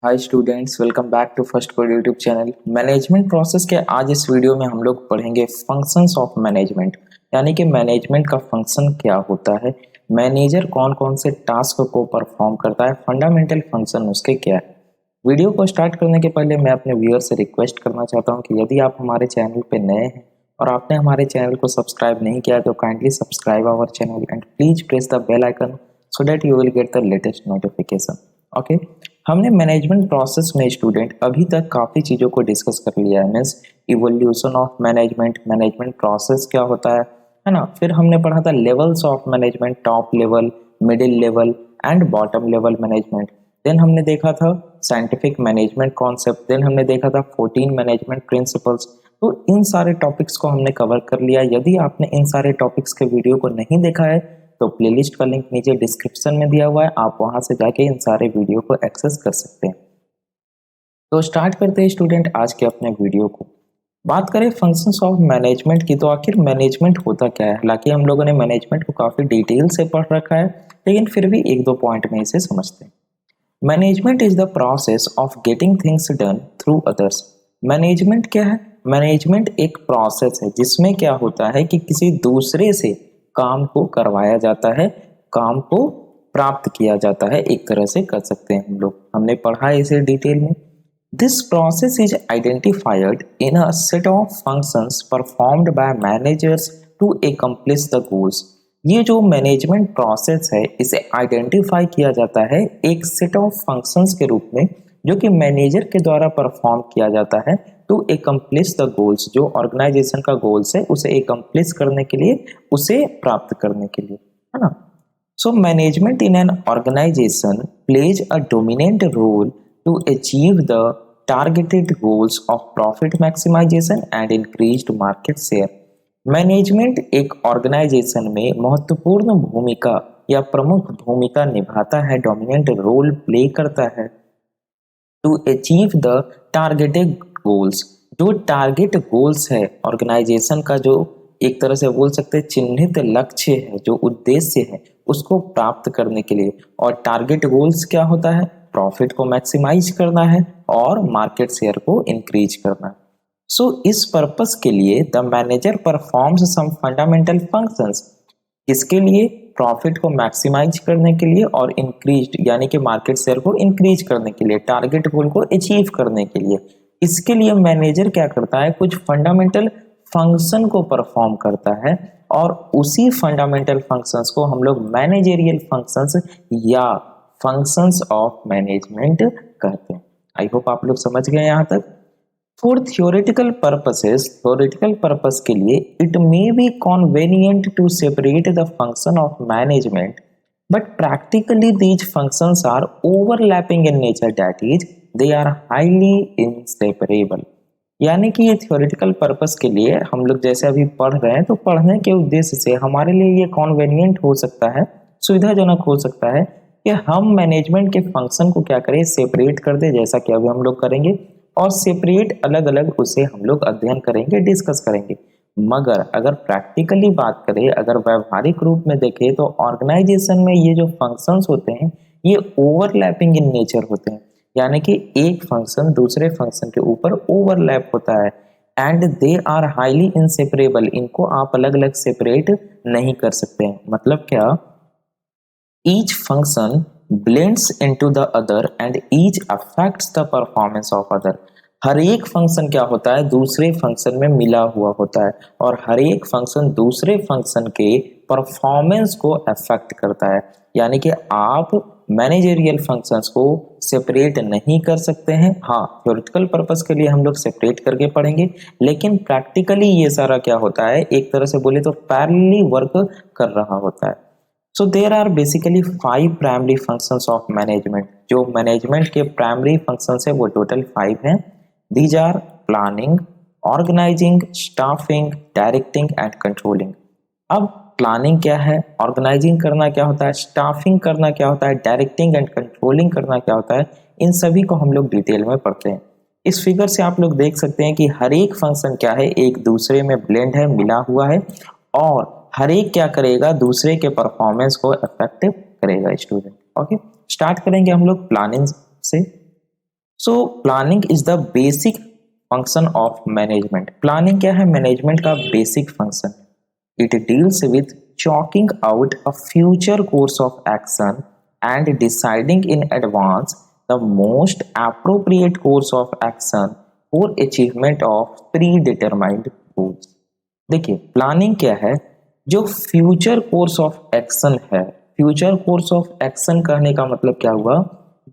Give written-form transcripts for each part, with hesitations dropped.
Hi students, welcome back to first code YouTube channel. Management process के आज इस video में हम लोग पढ़ेंगे फंक्शंस ऑफ मैनेजमेंट, यानी कि मैनेजमेंट का फंक्शन क्या होता है, मैनेजर कौन कौन से टास्क को परफॉर्म करता है, फंडामेंटल फंक्शन उसके क्या है। वीडियो को स्टार्ट करने के पहले मैं अपने व्यूअर से रिक्वेस्ट करना चाहता हूँ कि यदि आप हमारे चैनल पर नए हैं और आपने हमारे चैनल को सब्सक्राइब नहीं किया तो kindly subscribe our channel and please press the bell icon so that you will get the latest notification. Okay, हमने मैनेजमेंट प्रोसेस में स्टूडेंट अभी तक काफ़ी चीज़ों को डिस्कस कर लिया है। Means evolution of management, management process क्या होता है ना। फिर हमने पढ़ा था levels of management, top level, middle level and bottom level management. Then हमने देखा था साइंटिफिक मैनेजमेंट कॉन्सेप्ट। देन हमने देखा था 14 मैनेजमेंट प्रिंसिपल्स। तो इन सारे टॉपिक्स को हमने कवर कर लिया। यदि आपने इन सारे टॉपिक्स के वीडियो को नहीं देखा है तो प्लेलिस्ट का लिंक नीचे डिस्क्रिप्शन में दिया हुआ है, आप वहां से जाके इन सारे वीडियो को एक्सेस कर सकते हैं। तो स्टार्ट करते हैं स्टूडेंट आज के अपने वीडियो को। बात करें फंक्शंस ऑफ मैनेजमेंट की, तो आखिर मैनेजमेंट होता क्या है। हालांकि हम लोगों ने मैनेजमेंट को काफी डिटेल से पढ़ रखा है, लेकिन फिर भी एक दो पॉइंट में इसे समझते हैं। Management is the process of getting things done through others. Management क्या है? मैनेजमेंट एक प्रोसेस है जिसमें क्या होता है कि किसी दूसरे से काम को करवाया जाता है, काम को प्राप्त किया जाता है, एक तरह से कर सकते हैं हम लोग। हमने पढ़ा है इसे डिटेल में। This process is identified in a set of functions performed by managers to accomplish the goals. ये जो मैनेजमेंट प्रोसेस है इसे आइडेंटिफाई किया जाता है एक सेट ऑफ फंक्शंस के रूप में, जो कि मैनेजर के द्वारा परफॉर्म किया जाता है टू accomplish द गोल्स। जो ऑर्गेनाइजेशन का गोल्स है उसे accomplish करने के लिए, उसे प्राप्त करने के लिए, है ना। So management in an organization plays a dominant role to achieve the targeted goals of profit maximization and increased market share। Management एक ऑर्गेनाइजेशन में महत्वपूर्ण भूमिका या प्रमुख भूमिका निभाता है, डोमिनेंट रोल प्ले करता है to achieve the targeted goals. जो टारगेट गोल्स है ऑर्गेनाइजेशन का, जो एक तरह से बोल सकते हैं चिन्हित लक्ष्य है, जो उद्देश्य है, उसको प्राप्त करने के लिए। और टारगेट गोल्स क्या होता है? प्रॉफिट को मैक्सिमाइज करना है और मार्केट शेयर को इंक्रीज करना है। सो इस पर्पस के लिए the manager performs some fundamental functions. किसके लिए? प्रॉफिट को मैक्सिमाइज करने के लिए और इंक्रीज यानी कि मार्केट शेयर को इंक्रीज करने के लिए, टारगेट गोल को अचीव करने के लिए। इसके लिए मैनेजर क्या करता है? कुछ फंडामेंटल फंक्शन को परफॉर्म करता है और उसी फंडामेंटल फंक्शंस को हम लोग मैनेजरियल फंक्शंस या फंक्शंस ऑफ मैनेजमेंट कहते हैं। आई होप आप लोग समझ गए यहाँ तक। For theoretical purposes, theoretical purpose के लिए it may be convenient to separate the function of management, but practically these functions are overlapping in nature, that is they are highly inseparable. यानी कि ये थियोरेटिकल पर्पस के लिए हम लोग जैसे अभी पढ़ रहे हैं, तो पढ़ने के उद्देश्य से हमारे लिए ये कॉन्वेनियंट हो सकता है, सुविधाजनक हो सकता है कि हम मैनेजमेंट के फंक्शन को क्या करें, सेपरेट कर दे, जैसा कि अभी हम लोग करेंगे। और सेपरेट अलग अलग उसे हम लोग अध्ययन करेंगे, डिस्कस करेंगे। मगर अगर प्रैक्टिकली बात करें, अगर व्यवहारिक रूप में देखें, तो ऑर्गेनाइजेशन में ये जो फंक्शंस होते हैं ये ओवरलैपिंग इन नेचर होते हैं। यानी कि एक फंक्शन दूसरे फंक्शन के ऊपर ओवरलैप होता है and they are highly inseparable. इनको आप अलग अलग सेपरेट नहीं कर सकते हैं। मतलब क्या? Each function blends into the other and each affects the performance of other। हर एक फंक्शन क्या होता है? दूसरे फंक्शन में मिला हुआ होता है और हर एक फंक्शन दूसरे फंक्शन के परफॉर्मेंस को अफेक्ट करता है। यानी कि आप मैनेजरियल फंक्शंस को सेपरेट नहीं कर सकते हैं। हाँ, थ्योरेटिकल पर्पस के लिए हम लोग सेपरेट करके पढ़ेंगे, लेकिन प्रैक्टिकली ये सारा क्या होता है, एक तरह से बोले तो पैरेलली वर्क कर रहा होता है। So there are basically 5 primary functions of management. जो मैनेजमेंट के प्राइमरी फंक्शंस है वो टोटल 5 हैं। These are planning, organising, staffing, directing and controlling. अब प्लानिंग क्या है, ऑर्गेनाइजिंग करना क्या होता है, स्टाफिंग करना क्या होता है, डायरेक्टिंग एंड कंट्रोलिंग करना क्या होता है, इन सभी को हम लोग डिटेल में पढ़ते हैं। इस फिगर से आप लोग देख सकते हैं कि हर एक फंक्शन क्या है, एक दूसरे में ब्लेंड है, मिला हुआ है, और हर एक क्या करेगा, दूसरे के परफॉर्मेंस को अफेक्ट करेगा स्टूडेंट। ओके, स्टार्ट करेंगे हम लोग प्लानिंग से। सो planning is the basic function of management. Planning क्या है? मैनेजमेंट का basic function. It deals with chalking out a future course of action and deciding in advance the most appropriate course of action for achievement of predetermined goals। देखिए planning क्या है? जो future course of action है, future course of action कहने का मतलब क्या हुआ?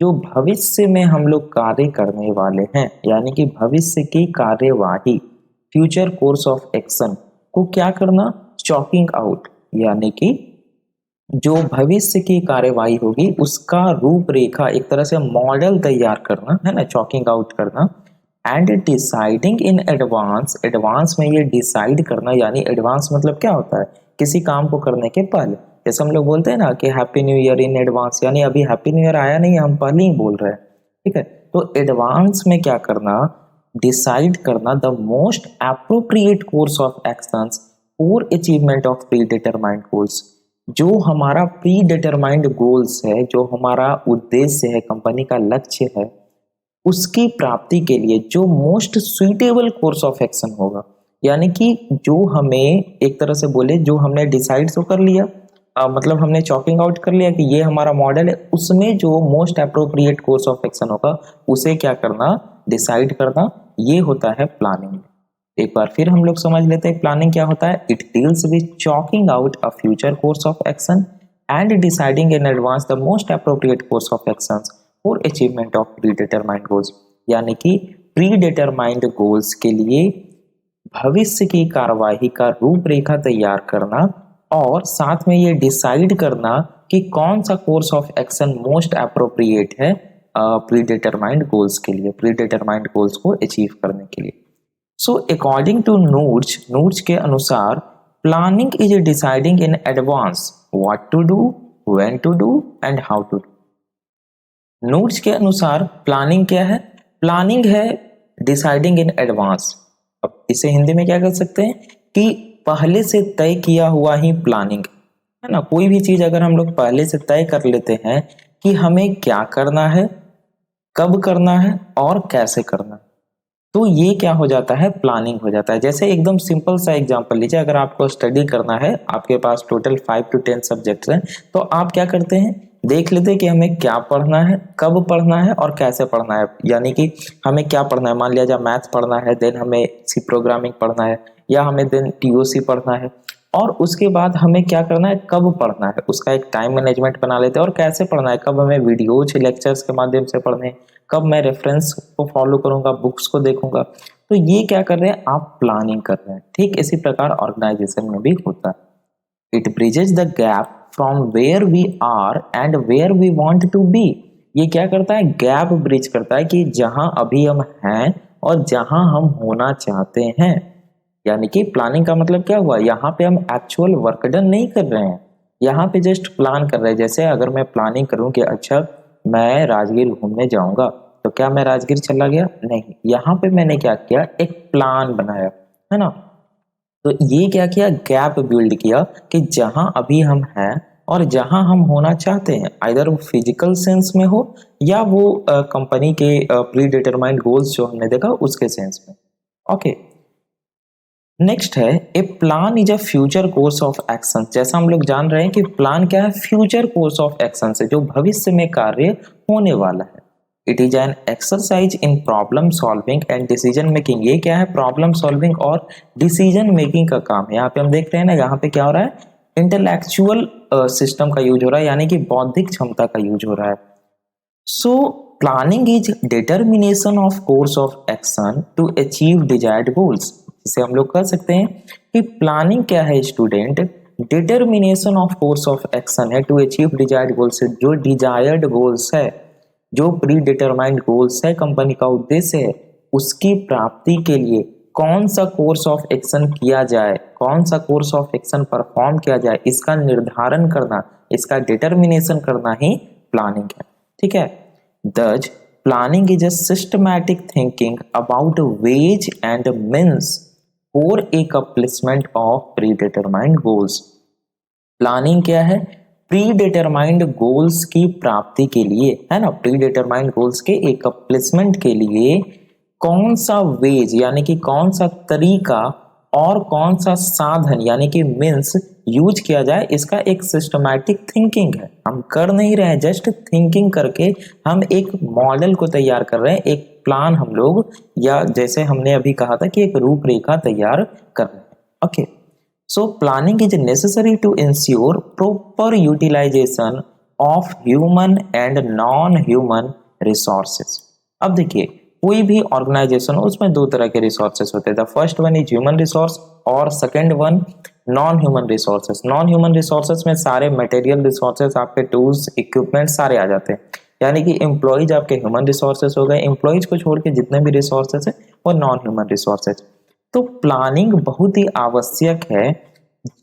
जो भविष्य में हम लोग कार्य करने वाले हैं, यानी कि भविष्य की कार्यवाही, फ्यूचर कोर्स ऑफ एक्शन को क्या करना? चॉकिंग आउट, यानी कि जो भविष्य की कार्यवाही होगी उसका रूपरेखा, एक तरह से मॉडल तैयार करना है ना, चॉकिंग आउट करना। And deciding in advance, advance में ये डिसाइड करना, यानी एडवांस मतलब क्या होता है? किसी काम को करने के पहले, जैसे हम लोग बोलते हैं ना कि happy new year in advance, यानी अभी हैप्पी न्यू ईयर आया नहीं, हम पहले ही बोल रहे हैं, ठीक है। तो एडवांस में क्या करना? डिसाइड करना the most appropriate course of actions for achievement of pre determined goals. जो हमारा प्री डिटरमाइंड गोल्स है, जो हमारा उद्देश्य है, कंपनी का लक्ष्य है, उसकी प्राप्ति के लिए जो most suitable course of action होगा, यानी कि जो हमें एक तरह से बोले, जो हमने डिसाइड तो कर लिया, मतलब हमने चॉकिंग आउट कर लिया कि ये हमारा मॉडल है, उसमें जो most appropriate course of action होगा उसे क्या करना? डिसाइड करना। ये होता है प्लानिंग। एक बार फिर हम लोग समझ लेते हैं प्लानिंग क्या होता है। It deals with choking out a future course of action and deciding in advance the most appropriate course of actions for achievement of pre determined goals, यानी कि प्री डिटरमाइंड गोल्स के लिए भविष्य की कार्यवाही का रूपरेखा तैयार करना और साथ में ये डिसाइड करना कि कौन सा course of action most appropriate है प्री डिटरमाइंड गोल्स के लिए, प्री डिटरमाइंड गोल्स को अचीव करने के लिए। सो अकॉर्डिंग टू नूर्ज के अनुसार planning is deciding in advance what to do, when to do and how to do. नूर्ज के अनुसार प्लानिंग क्या है? प्लानिंग है डिसाइडिंग इन एडवांस। अब इसे हिंदी में क्या कर सकते हैं कि पहले से तय किया हुआ ही प्लानिंग है ना। कोई भी चीज अगर हम लोग पहले से तय कर लेते हैं कि हमें क्या करना है, कब करना है और कैसे करना है, तो ये क्या हो जाता है? प्लानिंग हो जाता है। जैसे एकदम सिंपल सा एग्जांपल लीजिए, अगर आपको स्टडी करना है, आपके पास टोटल 5 to 10 सब्जेक्ट्स हैं, तो आप क्या करते हैं? देख लेते हैं कि हमें क्या पढ़ना है, कब पढ़ना है और कैसे पढ़ना है। यानी कि हमें क्या पढ़ना है, मान लिया जाए मैथ पढ़ना है, देन हमें सी प्रोग्रामिंग पढ़ना है, या हमें देन टीओसी पढ़ना है, और उसके बाद हमें क्या करना है, कब पढ़ना है, उसका एक टाइम मैनेजमेंट बना लेते हैं, और कैसे पढ़ना है, कब हमें वीडियोज लेक्चर्स के माध्यम से पढ़ने हैं, कब मैं रेफरेंस को फॉलो करूंगा, बुक्स को देखूंगा। तो ये क्या कर रहे हैं? आप प्लानिंग कर रहे हैं। ठीक इसी प्रकार ऑर्गेनाइजेशन में भी होता है। It bridges the gap from where we are and where we want to be. ये क्या करता है? गैप ब्रिज करता है कि जहां अभी हम हैं और जहां हम होना चाहते हैं। यानी कि प्लानिंग का मतलब क्या हुआ? यहाँ पे हम एक्चुअल वर्क डन नहीं कर रहे हैं, यहाँ पे जस्ट प्लान कर रहे हैं। जैसे अगर मैं प्लानिंग करूं कि अच्छा मैं राजगीर घूमने जाऊंगा, तो क्या मैं राजगीर चला गया? नहीं, यहाँ पे मैंने क्या किया? एक प्लान बनाया, है ना। तो ये क्या किया? गैप बिल्ड किया कि जहां अभी हम हैं और जहां हम होना चाहते हैं, आइदर वो फिजिकल सेंस में हो या वो कंपनी के प्री डिटरमाइंड गोल्स जो हमने देखा उसके सेंस में। ओके, नेक्स्ट है a plan is a future course of action. जैसा हम लोग जान रहे हैं कि प्लान क्या है? फ्यूचर कोर्स ऑफ एक्शन से जो भविष्य में कार्य होने वाला है। It is an exercise in problem solving and decision making. ये क्या है? प्रॉब्लम सॉल्विंग और डिसीजन मेकिंग का काम है। यहाँ पे हम देख रहे हैं ना, यहाँ पे क्या हो रहा है? इंटेलेक्चुअल सिस्टम का यूज हो रहा है, यानी कि बौद्धिक क्षमता का यूज हो रहा है। So planning is determination of course of action to achieve desired goals. जिसे हम लोग कह सकते हैं कि प्लानिंग क्या है student? Determination of course of action है टू अचीव डिजायर्ड गोल्स। जो डिजायर्ड गोल्स है, जो प्री डिटरमाइंड गोल्स है, कंपनी का उद्देश्य है, उसकी प्राप्ति के लिए कौन सा कोर्स ऑफ एक्शन किया जाए, कौन सा कोर्स ऑफ एक्शन परफॉर्म किया जाए, इसका निर्धारण करना, इसका डिटर्मिनेशन करना ही प्लानिंग है। ठीक है। Thus, planning is a systematic thinking about ways and means for accomplishment of predetermined goals. Planning क्या है? प्री डिटरमाइंड गोल्स की प्राप्ति के लिए, है ना, प्री डिटरमाइंड गोल्स के एकम्प्लिसमेंट के लिए कौन सा वेज यानी कि कौन सा तरीका और कौन सा साधन यानी कि मीन्स यूज किया जाए, इसका एक सिस्टमैटिक थिंकिंग है। हम कर नहीं रहे हैं, जस्ट थिंकिंग करके हम एक मॉडल को तैयार कर रहे हैं, एक प्लान हम लोग, या जैसे हमने अभी कहा था कि एक रूपरेखा तैयार कर रहे हैं। Okay, so planning is necessary to ensure proper utilisation of human and non human resources. अब देखिए, कोई भी ऑर्गेनाइजेशन हो उसमें दो तरह के रिसोर्सेस होते हैं। The first one is human resource और second one non human resources. Non human resources में सारे मटेरियल रिसोर्सेस, आपके टूल्स इक्विपमेंट सारे आ जाते हैं, यानी कि एम्प्लॉयज आपके ह्यूमन रिसोर्सेस हो गए, एम्प्लॉयज को छोड़ के जितने भी रिसोर्सेस है वो नॉन ह्यूमन रिसोर्सेस। तो प्लानिंग बहुत ही आवश्यक है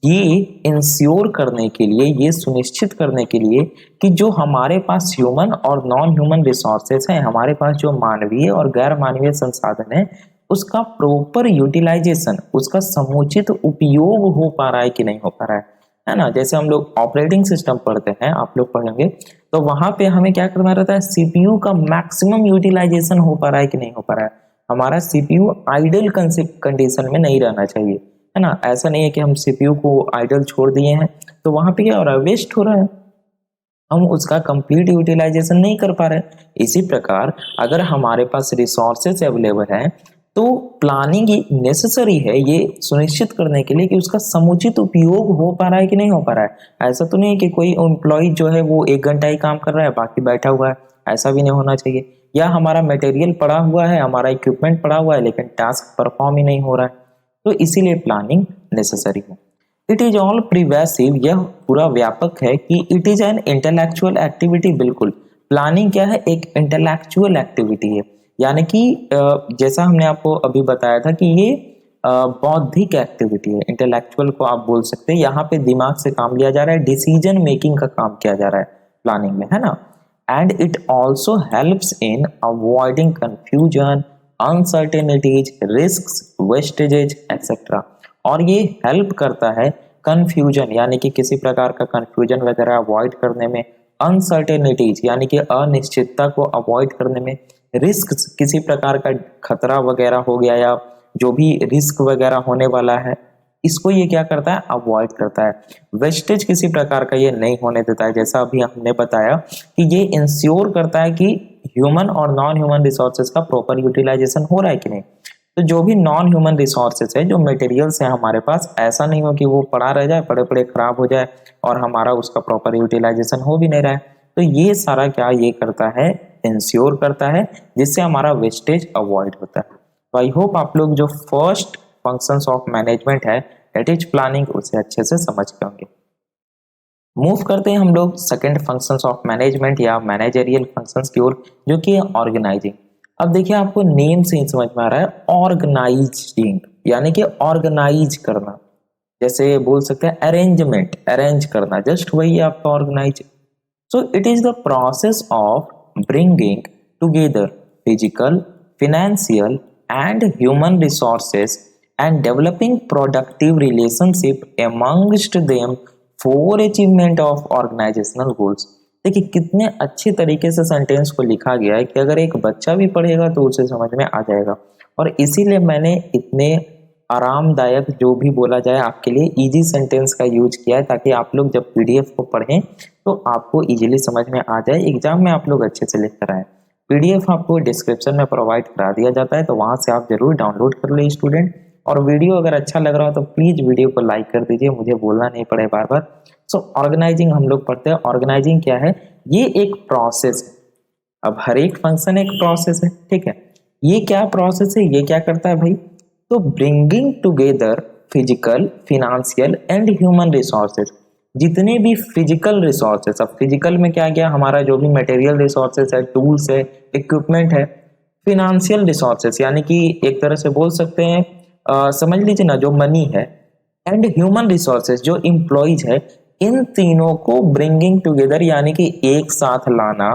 ये इंश्योर करने के लिए, ये सुनिश्चित करने के लिए कि जो हमारे पास ह्यूमन और नॉन ह्यूमन रिसोर्सेस हैं, हमारे पास जो मानवीय और गैर मानवीय संसाधन है, उसका प्रॉपर यूटिलाइजेशन, उसका समुचित उपयोग हो पा रहा है कि नहीं हो पा रहा है ना। जैसे हम लोग ऑपरेटिंग सिस्टम पढ़ते हैं, आप लोग पढ़ेंगे, तो वहां पे हमें क्या करना रहता है, सीपीयू का मैक्सिमम यूटिलाइजेशन हो पा रहा है कि नहीं हो पा रहा है। हमारा सीपीयू आइडल कंडीशन में नहीं रहना चाहिए, है ना। ऐसा नहीं है कि हम सीपीयू को आइडल छोड़ दिए हैं तो वहां पे क्या हो रहा है, वेस्ट हो रहा है, हम उसका कंप्लीट यूटिलाइजेशन नहीं कर पा रहे। इसी प्रकार अगर हमारे पास रिसोर्सेज अवेलेबल है तो प्लानिंग नेसेसरी है ये सुनिश्चित करने के लिए कि उसका समुचित उपयोग हो पा रहा है कि नहीं हो पा रहा है। ऐसा तो नहीं है कि कोई एम्प्लॉय जो है वो 1 घंटा ही काम कर रहा है बाकी बैठा हुआ है, ऐसा भी नहीं होना चाहिए। या हमारा मटेरियल पड़ा हुआ है, हमारा इक्विपमेंट पड़ा हुआ है, लेकिन टास्क परफॉर्म ही नहीं हो रहा है, तो इसीलिए प्लानिंग नेसेसरी है। इट इज ऑल प्रिवेसिव, यह पूरा व्यापक है कि it is an intellectual activity. बिल्कुल, प्लानिंग क्या है, एक इंटेलेक्चुअल एक्टिविटी है, यानी कि जैसा हमने आपको अभी बताया था कि ये बौद्धिक एक्टिविटी है। इंटेलेक्चुअल को आप बोल सकते हैं, यहाँ पे दिमाग से काम लिया जा रहा है, डिसीजन मेकिंग का काम किया जा रहा है प्लानिंग में, है ना। And it also helps in avoiding confusion, uncertainties, risks, wastages etcetera. और ये हेल्प करता है कंफ्यूजन यानी कि किसी प्रकार का कंफ्यूजन वगैरह अवॉइड करने में, अनसर्टेनिटीज यानी कि अनिश्चितता को अवॉइड करने में, रिस्क किसी प्रकार का खतरा वगैरह हो गया या जो भी रिस्क वगैरह होने वाला है, इसको ये क्या करता है, अवॉइड करता है। वेस्टेज किसी प्रकार का ये नहीं होने देता है, जैसा अभी हमने बताया कि ये इंश्योर करता है कि ह्यूमन और नॉन ह्यूमन रिसोर्सेज का प्रॉपर यूटिलाइजेशन हो रहा है कि नहीं। तो जो भी नॉन ह्यूमन रिसोर्सेज है, जो मटेरियल्स है हमारे पास, ऐसा नहीं हो कि वो पड़ा रह जाए, पड़े पड़े खराब हो जाए और हमारा उसका प्रॉपर यूटिलाइजेशन हो भी नहीं रहा है। तो ये सारा क्या ये करता है, इंश्योर करता है, जिससे हमारा वेस्टेज अवॉइड होता है। तो आई होप आप लोग जो फर्स्ट फंक्शंस ऑफ मैनेजमेंट है दैट इज प्लानिंग, उसे अच्छे से समझ गए होंगे। मूव करते हैं हम लोग सेकंड फंक्शंस ऑफ मैनेजमेंट या मैनेजरियल फंक्शंस की ओर, जो कि है ऑर्गेनाइजिंग। अब देखिए, आपको नेम से ही समझ में आ रहा है, ऑर्गेनाइजिंग यानी कि ऑर्गेनाइज करना, जैसे बोल सकते हैं अरेंजमेंट, अरेंज करना, जस्ट वही है आपका organise. So it is the process of bringing together physical, financial and human resources and developing productive relationship amongst them for achievement of organizational goals। देखिए कितने अच्छे तरीके से सेंटेंस को लिखा गया है कि अगर एक बच्चा भी पढ़ेगा तो उसे समझ में आ जाएगा। और इसीलिए मैंने इतने आरामदायक, जो भी बोला जाए आपके लिए, इजी सेंटेंस का यूज किया है, ताकि आप लोग जब पीडीएफ को पढ़ें तो आपको इजीली समझ में आ जाए, एग्जाम में आप लोग अच्छे से लिख कर आए। पीडीएफ आपको डिस्क्रिप्शन में प्रोवाइड करा दिया जाता है, तो वहां से आप जरूर डाउनलोड कर ले स्टूडेंट। और वीडियो अगर अच्छा लग रहा हो तो प्लीज वीडियो को लाइक कर दीजिए, मुझे बोलना नहीं पड़े बार बार। सो ऑर्गेनाइजिंग हम लोग पढ़ते हैं। ऑर्गेनाइजिंग क्या है, ये एक प्रोसेस है। अब हर एक फंक्शन एक प्रोसेस है, ठीक है। ये क्या प्रोसेस है, ये क्या करता है भाई, तो bringing together physical, financial and human resources, जितने भी फिजिकल रिसोर्सेस, अब फिजिकल में क्या गया, हमारा जो भी मटेरियल रिसोर्सेस है, टूल्स है, इक्विपमेंट है। फिनेंशियल रिसोर्सेस यानी कि एक तरह से बोल सकते हैं, समझ लीजिए ना, जो मनी है। एंड ह्यूमन रिसोर्सेज, जो इम्प्लॉइज है, इन तीनों को ब्रिंगिंग टुगेदर यानी कि एक साथ लाना,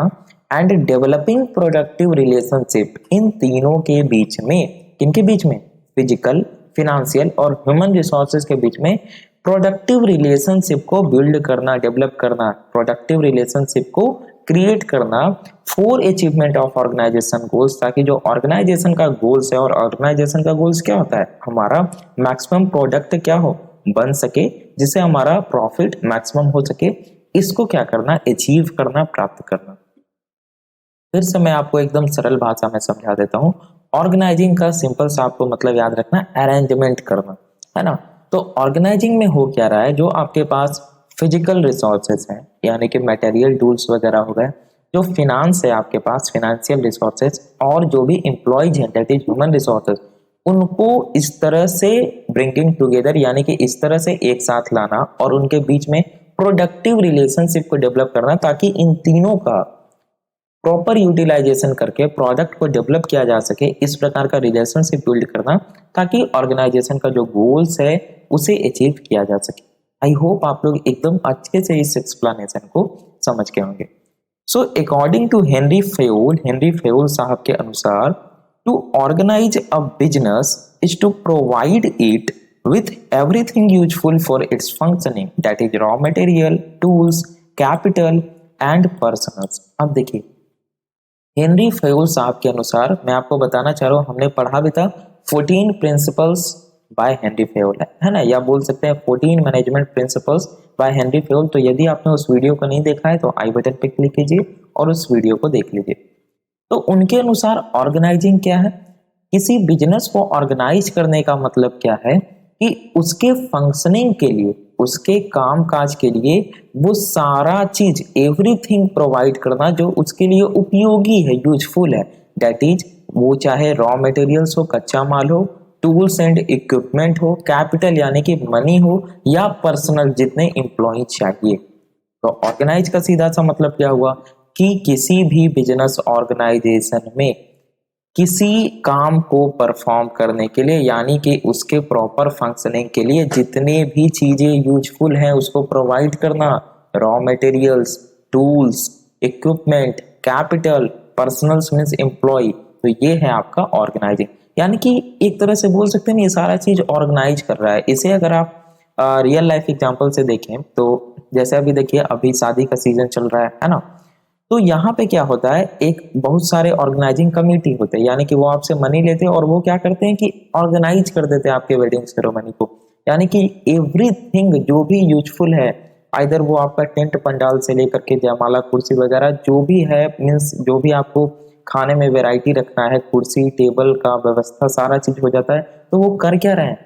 एंड डेवलपिंग प्रोडक्टिव रिलेशनशिप, इन तीनों के बीच में, किनके बीच में, फिजिकल, फिनेंशियल और ह्यूमन रिसोर्सेज के बीच में प्रोडक्टिव रिलेशनशिप को बिल्ड करना, डेवलप करना, प्रोडक्टिव रिलेशनशिप को क्रिएट करना for achievement of organisation goals, ताकि जो ऑर्गेनाइजेशन का गोल्स है, और ऑर्गेनाइजेशन का गोल्स क्या होता है, हमारा मैक्सिमम प्रोडक्ट क्या हो, बन सके, जिससे हमारा प्रॉफिट मैक्सिमम हो सके, इसको क्या करना, अचीव करना, प्राप्त करना। फिर से मैं आपको एकदम सरल भाषा में समझा देता हूँ। ऑर्गेनाइजिंग का सिंपल सा आपको मतलब याद रखना, अरेंजमेंट करना, है ना। तो ऑर्गेनाइजिंग में हो क्या रहा है, जो आपके पास फिजिकल रिसोर्सेज हैं, यानी कि मटेरियल टूल्स वगैरह हो गए, जो फिनांस है आपके पास, फिनेंशियल रिसोर्सेज, और जो भी एम्प्लॉयज हैं, दैट इज ह्यूमन रिसोर्सेज, उनको इस तरह से ब्रिंगिंग टुगेदर, यानी कि इस तरह से एक साथ लाना और उनके बीच में प्रोडक्टिव रिलेशनशिप को डेवलप करना, ताकि इन तीनों का प्रॉपर यूटिलाइजेशन करके प्रोडक्ट को डेवलप किया जा सके, इस प्रकार का रिलेशनशिप बिल्ड करना, ताकि ऑर्गेनाइजेशन का जो गोल्स है उसे अचीव किया जा सके। आई होप आप लोग एकदम अच्छे से इस एक्सप्लेनेशन को समझ गए होंगे। So according to Henri Fayol साहब के अनुसार, to organise a business is to provide it with everything useful for its functioning, that is raw material, tools, capital and personals। अब देखिए, हेनरी फेउल साहब के अनुसार, मैं आपको बताना चाह रहा हूँ, हमने पढ़ा भी था 14 प्रिंसिपल्स बाय हेनरी फेउल, है ना, या बोल सकते हैं 14 मैनेजमेंट प्रिंसिपल्स बाय हेनरी फेउल। तो यदि आपने उस वीडियो को नहीं देखा है तो आई बटन पे क्लिक कीजिए और उस वीडियो को देख लीजिए। तो उनके अनुसार ऑर्गेनाइजिंग क्या है, किसी बिजनेस को ऑर्गेनाइज करने का मतलब क्या है कि उसके फंक्शनिंग के लिए, उसके काम काज के लिए वो सारा चीज, एवरीथिंग प्रोवाइड करना जो उसके लिए उपयोगी है, यूजफुल है, दैट इज वो चाहे रॉ मटेरियल्स हो, कच्चा माल हो, टूल्स एंड इक्विपमेंट हो, कैपिटल यानी कि मनी हो, या पर्सनल जितने एम्प्लॉय चाहिए। तो ऑर्गेनाइज का सीधा सा मतलब क्या हुआ कि किसी भी बिजनेस ऑर्गेनाइजेशन में किसी काम को परफॉर्म करने के लिए, यानी कि उसके प्रॉपर फंक्शनिंग के लिए जितने भी चीजें यूजफुल हैं उसको प्रोवाइड करना, raw materials, tools, equipment, capital, personnels means employ. तो ये है आपका ऑर्गेनाइजिंग, यानी कि एक तरह से बोल सकते हैं ये सारा चीज ऑर्गेनाइज कर रहा है। इसे अगर आप रियल लाइफ एग्जांपल से देखें तो जैसे अभी देखिए, अभी शादी का सीजन चल रहा है ना, तो यहाँ पे क्या होता है, एक बहुत सारे ऑर्गेनाइजिंग कमेटी होते हैं, यानी कि वो आपसे मनी लेते हैं और वो क्या करते हैं कि ऑर्गेनाइज कर देते हैं आपके वेडिंग सेरेमनी को, यानी कि एवरीथिंग जो भी यूजफुल है, आइदर वो आपका टेंट पंडाल से लेकर के जयमाला कुर्सी वगैरह जो भी है, मीन्स जो भी आपको खाने में वैरायटी रखना है, कुर्सी टेबल का व्यवस्था सारा चीज हो जाता है। तो वो कर क्या रहे हैं,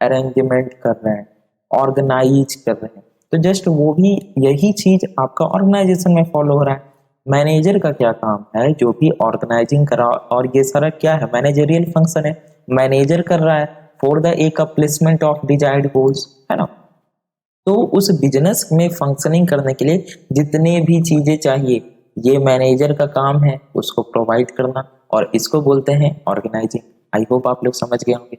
अरेंजमेंट कर रहे हैं, ऑर्गेनाइज कर रहे हैं। तो जस्ट वो भी यही चीज आपका ऑर्गेनाइजेशन में फॉलो हो रहा है। मैनेजर का क्या काम है, जो भी ऑर्गेनाइजिंग करा, और ये सारा क्या है, मैनेजरियल फंक्शन है, मैनेजर कर रहा है for the accomplishment of desired goals, है ना। तो उस बिजनेस में फंक्शनिंग करने के लिए जितने भी चीजें चाहिए, ये मैनेजर का काम है उसको प्रोवाइड करना, और इसको बोलते हैं ऑर्गेनाइजिंग। आई होप आप लोग समझ गए होंगे।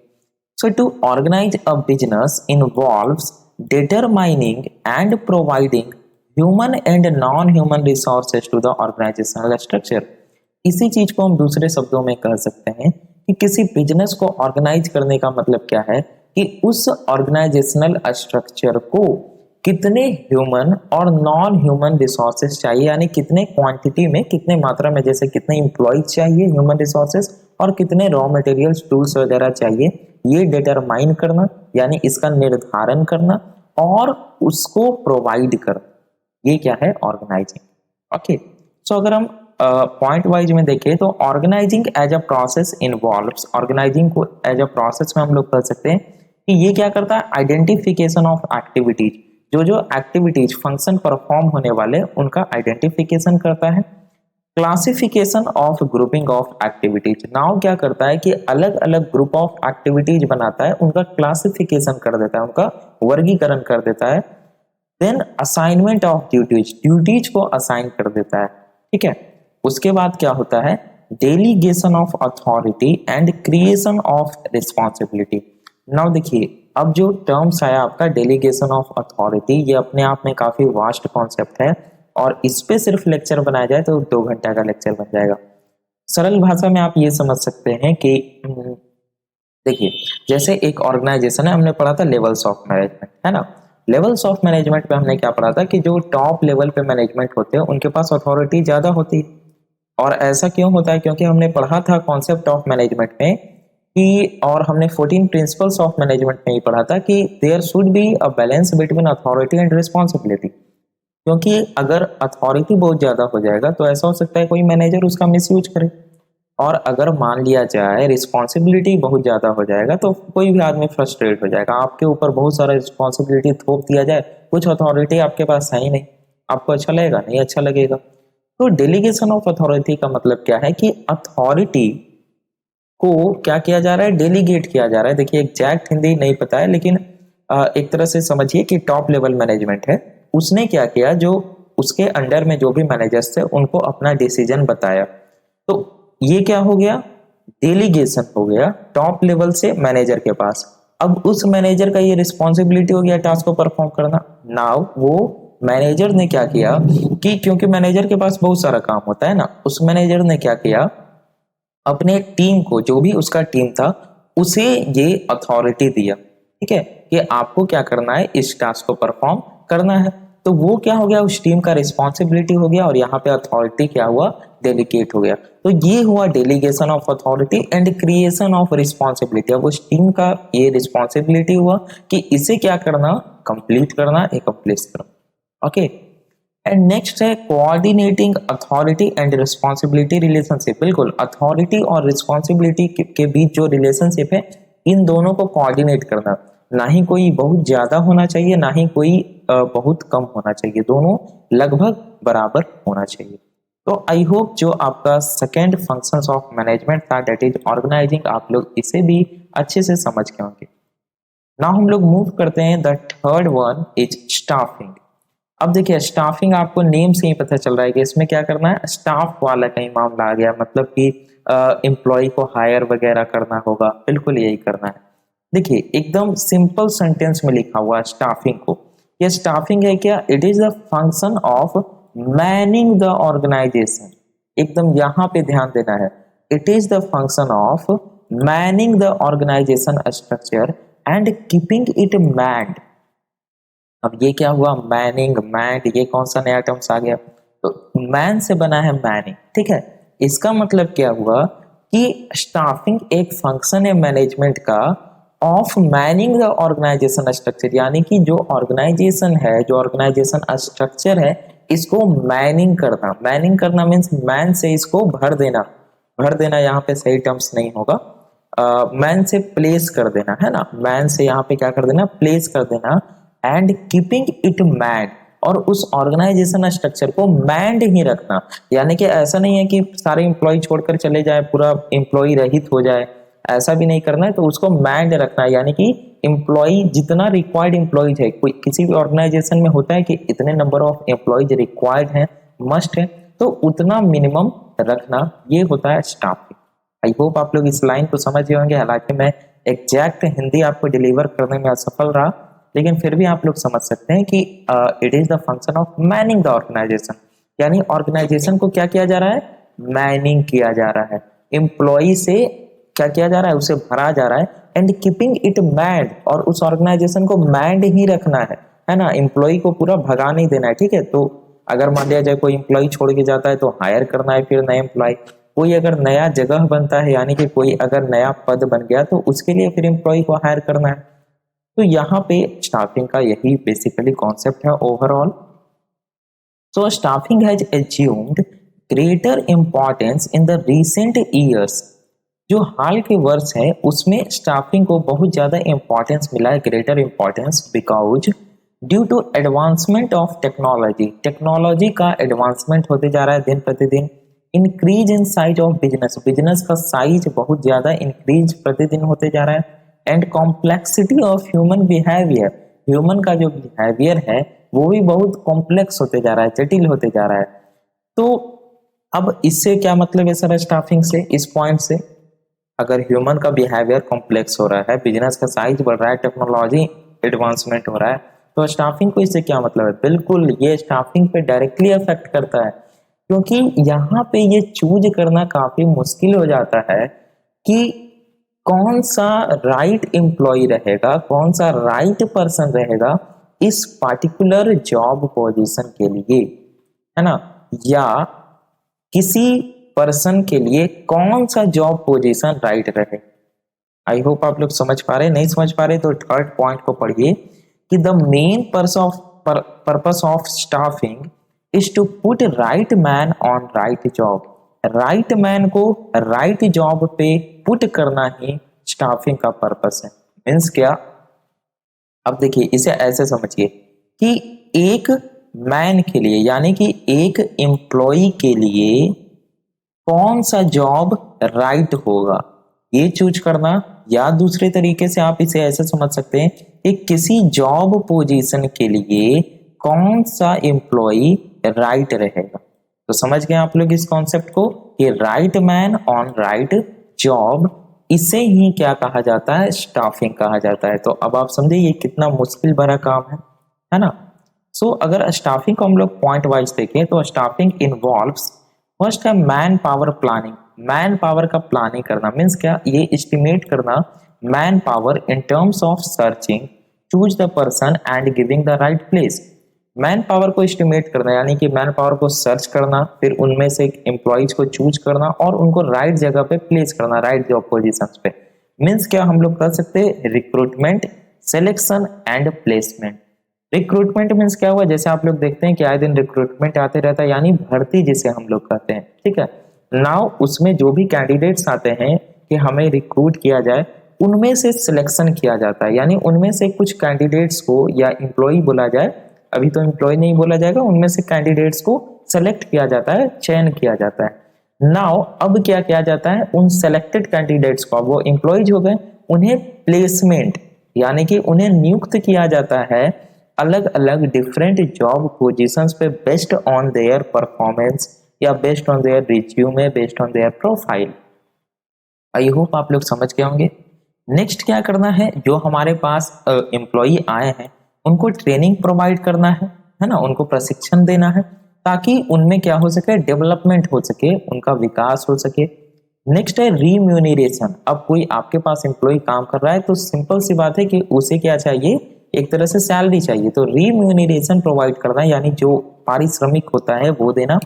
So to organize a business involves determining and providing human and non-human resources to the organizational structure। इसी चीज को हम दूसरे शब्दों में कह सकते हैं कि किसी बिजनेस को ऑर्गेनाइज करने का मतलब क्या है कि उस ऑर्गेनाइजेशनल स्ट्रक्चर को कितने ह्यूमन और नॉन ह्यूमन रिसोर्सेज चाहिए, यानी कितने क्वांटिटी में, कितने मात्रा में, जैसे कितने एम्प्लॉय चाहिए ह्यूमन रिसोर्सेज, और कितने रॉ मटेरियल्स टूल्स वगैरह चाहिए, ये डिटरमाइन करना, यानी इसका निर्धारण करना और उसको प्रोवाइड करना, ये क्या है, ऑर्गेनाइजिंग। ओके, सो अगर हम पॉइंट वाइज में देखें तो organising as a process involves, organising को एज अ प्रोसेस में हम लोग कह सकते हैं कि ये क्या करता है, आइडेंटिफिकेशन ऑफ एक्टिविटीज, जो जो एक्टिविटीज फंक्शन परफॉर्म होने वाले उनका आइडेंटिफिकेशन करता है, classification of grouping of activities, now क्या करता है कि अलग अलग ग्रुप ऑफ एक्टिविटीज बनाता है, उनका क्लासिफिकेशन कर देता है, उनका वर्गीकरण कर देता है, then assignment of duties, duties को असाइन कर देता है, ठीक है। उसके बाद क्या होता है, delegation of authority and creation of responsibility. Now देखिए, अब जो टर्म्स आया आपका डेलीगेशन ऑफ अथॉरिटी, ये अपने आप में काफी वास्ट कॉन्सेप्ट है और इस पे सिर्फ लेक्चर बनाया जाए तो 2 घंटा का लेक्चर बन जाएगा। सरल भाषा में आप ये समझ सकते हैं कि देखिए, जैसे एक ऑर्गेनाइजेशन है, हमने पढ़ा था लेवल्स ऑफ मैनेजमेंट, है ना। लेवल्स ऑफ मैनेजमेंट पे हमने क्या पढ़ा था कि जो टॉप लेवल पे मैनेजमेंट होते हैं उनके पास अथॉरिटी ज्यादा होती है। और ऐसा क्यों होता है? क्योंकि हमने पढ़ा था कॉन्सेप्ट ऑफ मैनेजमेंट में कि, और हमने 14 प्रिंसिपल्स ऑफ मैनेजमेंट में ही पढ़ा था कि there should be a balance between authority and responsibility. क्योंकि अगर अथॉरिटी बहुत ज्यादा हो जाएगा तो ऐसा हो सकता है कोई मैनेजर उसका मिसयूज करे, और अगर मान लिया जाए रिस्पॉन्सिबिलिटी बहुत ज्यादा हो जाएगा तो कोई भी आदमी फ्रस्ट्रेट हो जाएगा। आपके ऊपर बहुत सारा रिस्पॉन्सिबिलिटी थोप दिया जाए, कुछ अथॉरिटी आपके पास है ही नहीं, आपको अच्छा लगेगा? नहीं अच्छा लगेगा। तो डेलीगेशन ऑफ अथॉरिटी का मतलब क्या है कि अथॉरिटी को क्या किया जा रहा है? डेलीगेट किया जा रहा है। देखिए एग्जैक्ट हिंदी नहीं पता है, लेकिन एक तरह से समझिए कि टॉप लेवल मैनेजमेंट है, उसने क्या किया, जो उसके अंडर में जो भी मैनेजर्स थे उनको अपना डिसीजन बताया। तो ये क्या हो गया? डेलीगेशन हो गया टॉप लेवल से मैनेजर के पास। अब उस मैनेजर का ये रिस्पॉन्सिबिलिटी हो गया टास्क को परफॉर्म करना। नाउ वो मैनेजर ने क्या किया कि, क्योंकि मैनेजर के पास बहुत सारा काम होता है ना, उस मैनेजर ने क्या किया, अपने टीम को, जो भी उसका टीम था, उसे ये अथॉरिटी दिया, ठीक है, कि आपको क्या करना है, इस टास्क को परफॉर्म करना है। तो वो क्या हो गया, उस टीम का रिस्पॉन्सिबिलिटी हो गया, और यहाँ पे अथॉरिटी क्या हुआ, डेलीगेट हो गया। तो ये हुआ delegation of authority and creation of responsibility. अब उस टीम का ये रिस्पॉन्सिबिलिटी हुआ कि इसे क्या करना, कंप्लीट करना, एकम्प्लिश करना। ओके, एंड नेक्स्ट है coordinating authority and responsibility relationship. बिल्कुल, अथॉरिटी और रिस्पॉन्सिबिलिटी के बीच जो रिलेशनशिप है, इन दोनों को कोऑर्डिनेट करना। ना ही कोई बहुत ज्यादा होना चाहिए, ना ही कोई बहुत कम होना चाहिए, दोनों लगभग बराबर होना चाहिए। तो आई होप जो आपका सेकेंड फंक्शंस ऑफ मैनेजमेंट था, दैट इज ऑर्गेनाइजिंग, आप लोग इसे भी अच्छे से समझ गए होंगे। नाउ हम लोग मूव करते हैं, the third one is staffing. अब देखिए स्टाफिंग, आपको नेम से ही पता चल रहा है कि इसमें क्या करना है, स्टाफ वाला कहीं मामला आ गया, मतलब कि एम्प्लॉय को हायर वगैरह करना होगा, बिल्कुल यही करना है। देखिए एकदम सिंपल सेंटेंस में लिखा हुआ स्टाफिंग को, ये स्टाफिंग है क्या, it is the function of manning the organisation. एकदम यहाँ पे ध्यान देना है, it is the function of manning the organisation structure and keeping it manned. अब ये क्या हुआ, मैनिंग, मैंड, ये कौन सा नया टर्म्स आ गया? तो मैन से बना है मैनिंग, ठीक है। इसका मतलब क्या हुआ कि स्टाफिंग एक फंक्शन है मैनेजमेंट का of manning the organisation structure, यानी कि जो ऑर्गेनाइजेशन है, जो ऑर्गेनाइजेशन स्ट्रक्चर है, इसको मैनिंग करना। मैनिंग करना मीन्स मैन से इसको भर देना। भर देना यहाँ पे सही टर्म्स नहीं होगा, मैन से प्लेस कर देना है ना, मैन से यहाँ पे क्या कर देना, प्लेस कर देना। एंड कीपिंग इट मैड, और उस ऑर्गेनाइजेशन स्ट्रक्चर को मैंड ही रखना। यानी कि ऐसा नहीं है कि सारे एम्प्लॉय छोड़कर चले जाए, पूरा एम्प्लॉय रहित हो जाए, ऐसा भी नहीं करना है। तो उसको मैंड रखना है, यानी कि एम्प्लॉय जितना रिक्वायर्ड एम्प्लॉयज है, कोई किसी भी ऑर्गेनाइजेशन में होता है कि इतने नंबर ऑफ एम्प्लॉयज रिक्वायर्ड हैं, मस्ट है, तो उतना मिनिमम रखना, ये होता है स्टाफिंग। आई होप आप लोग इस लाइन को समझ गए होंगे। हालांकि मैं एग्जैक्ट हिंदी आपको डिलीवर करने में असफल रहा, लेकिन फिर भी आप लोग समझ सकते हैं कि it is the function of manning the organisation, यानी ऑर्गेनाइजेशन को क्या किया जा रहा है, मैनिंग किया जा रहा है, एम्प्लॉय से क्या किया जा रहा है, उसे भरा जा रहा है। एंड कीपिंग इट मैड, और उस ऑर्गेनाइजेशन को मैड ही रखना है ना, एम्प्लॉय को पूरा भगा नहीं देना है, ठीक है। तो अगर मान लिया जाए कोई एम्प्लॉय छोड़ के जाता है तो हायर करना है फिर नया एम्प्लॉय। कोई अगर नया जगह बनता है, यानी कि कोई अगर नया पद बन गया, तो उसके लिए फिर एम्प्लॉय को हायर करना है। तो यहाँ पे स्टाफिंग का यही बेसिकली कॉन्सेप्ट है overall. So staffing has assumed greater importance in the recent years. जो हाल के वर्ष है उसमें स्टाफिंग को बहुत ज्यादा इंपॉर्टेंस मिला है, greater importance, because due to advancement of technology. Technology का एडवांसमेंट होते जा रहा है दिन प्रतिदिन। Increase in size of business, business का साइज बहुत ज्यादा इंक्रीज प्रतिदिन होते जा रहा है। And complexity of human behaviour, human का जो बिहेवियर है वो भी बहुत कॉम्प्लेक्स होते जा रहा है, जटिल होते जा रहा है। तो अब इससे क्या मतलब है सर स्टाफिंग से, इस पॉइंट से, अगर ह्यूमन का बिहेवियर कॉम्प्लेक्स हो रहा है, बिजनेस का साइज बढ़ रहा है, टेक्नोलॉजी एडवांसमेंट हो रहा है, तो स्टाफिंग को इससे क्या मतलब है? बिल्कुल ये स्टाफिंग पे डायरेक्टली अफेक्ट करता है, क्योंकि यहाँ पे ये चूज करना काफी मुश्किल हो जाता है कि कौन सा राइट एम्प्लॉय रहेगा, कौन सा राइट पर्सन रहेगा इस पर्टिकुलर जॉब पोजीशन के लिए, है ना, या किसी पर्सन के लिए कौन सा जॉब पोजीशन राइट रहे। आई होप आप लोग समझ पा रहे, नहीं समझ पा रहे तो थर्ड पॉइंट को पढ़िए कि the main purpose of staffing is to put right man on right job. Right man को राइट जॉब पे पुट करना ही स्टाफिंग का पर्पस है। मीन्स क्या, अब देखिए इसे ऐसे समझिए कि एक मैन के लिए यानी कि एक एम्प्लॉय के लिए कौन सा जॉब राइट होगा ये चूज करना, या दूसरे तरीके से आप इसे ऐसे समझ सकते हैं कि किसी जॉब पोजीशन के लिए कौन सा एम्प्लॉय राइट रहेगा। तो समझ गए आप लोग इस कॉन्सेप्ट को कि right man on right job, इसे ही क्या कहा जाता है, स्टाफिंग कहा जाता है। तो अब आप समझे ये कितना मुश्किल भरा काम है ना। सो अगर स्टाफिंग को हम लोग पॉइंट वाइज देखें तो स्टाफिंग इन्वॉल्व्स फर्स्ट है man power planning. Man power का प्लानिंग करना मीन्स क्या, ये एस्टिमेट करना man power in terms of searching choose the person and giving the right place. Man power को एस्टिमेट करना यानी कि मैन पावर को सर्च करना, फिर उनमें से एम्प्लॉइज को चूज करना और उनको राइट जगह पे प्लेस करना, राइट जॉब पोजीशंस पे। मीन्स क्या हम लोग कर सकते हैं, recruitment, selection and placement. Recruitment means क्या हुआ, जैसे आप लोग देखते हैं कि आए दिन रिक्रूटमेंट आते रहता है यानी भर्ती जिसे हम लोग कहते हैं, ठीक है। नाउ उसमें जो भी कैंडिडेट्स आते हैं कि हमें रिक्रूट किया जाए, उनमें से सिलेक्शन किया जाता है यानी उनमें से कुछ कैंडिडेट्स को, या एम्प्लॉय बोला जाए, अभी तो एम्प्लॉय नहीं बोला जाएगा, उनमें से कैंडिडेट्स को सेलेक्ट किया जाता है, चयन किया जाता है। नाउ अब क्या किया जाता है, उन सेलेक्टेड कैंडिडेट्स को, वो एम्प्लॉयज हो गए, उन्हें प्लेसमेंट यानी कि उन्हें नियुक्त किया जाता है अलग अलग डिफरेंट जॉब पोजीशंस पे बेस्ड ऑन देयर परफॉर्मेंस या based on their resume, based on their profile. I hope आप लोग समझ गए होंगे। नेक्स्ट क्या करना है, जो हमारे पास एम्प्लॉय आए हैं उनको ट्रेनिंग प्रोवाइड करना है ना, उनको प्रशिक्षण देना है ताकि उनमें क्या हो सके, डेवलपमेंट हो सके, उनका विकास हो सके। नेक्स्ट है रीम्यूनरेशन। अब कोई आपके पास एम्प्लॉय काम कर रहा है तो सिंपल सी बात है कि उसे क्या चाहिए, एक तरह से सैलरी चाहिए, तो रीम्यूनरेशन प्रोवाइड करना यानी जो पारिश्रमिक होता है वो देना।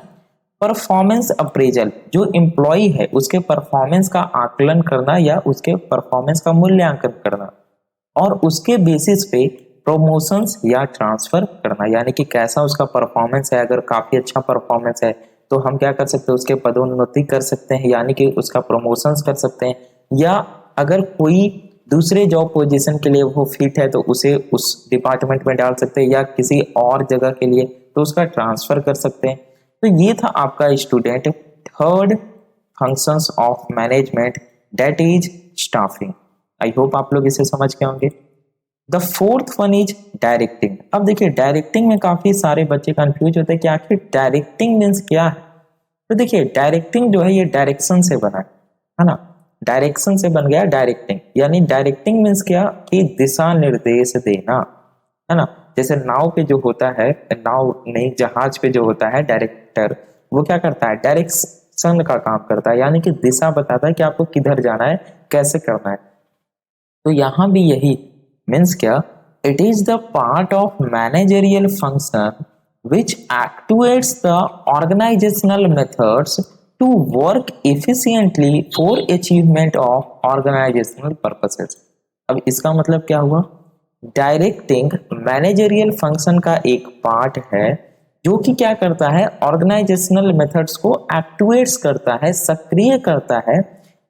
परफॉर्मेंस अप्रेजल, जो एम्प्लॉय है उसके परफॉर्मेंस का आकलन करना या उसके परफॉर्मेंस का मूल्यांकन करना और उसके बेसिस पे प्रमोशंस या ट्रांसफर करना, यानी कि कैसा उसका परफॉर्मेंस है, अगर काफी अच्छा परफॉर्मेंस है तो हम क्या कर सकते हैं, उसके पदोन्नति कर सकते हैं यानी कि उसका प्रमोशंस कर सकते हैं, या अगर कोई दूसरे जॉब पोजीशन के लिए वो फिट है तो उसे उस डिपार्टमेंट में डाल सकते हैं, या किसी और जगह के लिए तो उसका ट्रांसफर कर सकते हैं। तो ये था आपका student third functions of management, that is staffing. I hope आप लोग इसे समझ गए होंगे। The fourth one is directing. अब देखिए डायरेक्टिंग में काफी सारे बच्चे कंफ्यूज होते हैं कि आखिर डायरेक्टिंग मीन्स क्या है। तो देखिए डायरेक्टिंग जो है ये डायरेक्शन से बना है ना, डायरेक्शन से बन गया डायरेक्टिंग। यानी डायरेक्टिंग मीन्स क्या, कि दिशा निर्देश देना, है ना। जैसे नाव पे जो होता है, नाव नहीं जहाज पे जो होता है डायरेक्टर, वो क्या करता है, डायरेक्शन का काम करता है यानी कि दिशा बताता है कि आपको किधर जाना है, कैसे करना है। तो यहां भी यही मीन्स क्या, it is the part of managerial function which actuates the organizational methods to work efficiently for achievement of organizational purposes। अब इसका मतलब क्या हुआ, डायरेक्टिंग मैनेजरियल फंक्शन का एक पार्ट है जो कि क्या करता है, ऑर्गेनाइजेशनल मेथड्स को एक्टिवेट्स करता है, सक्रिय करता है,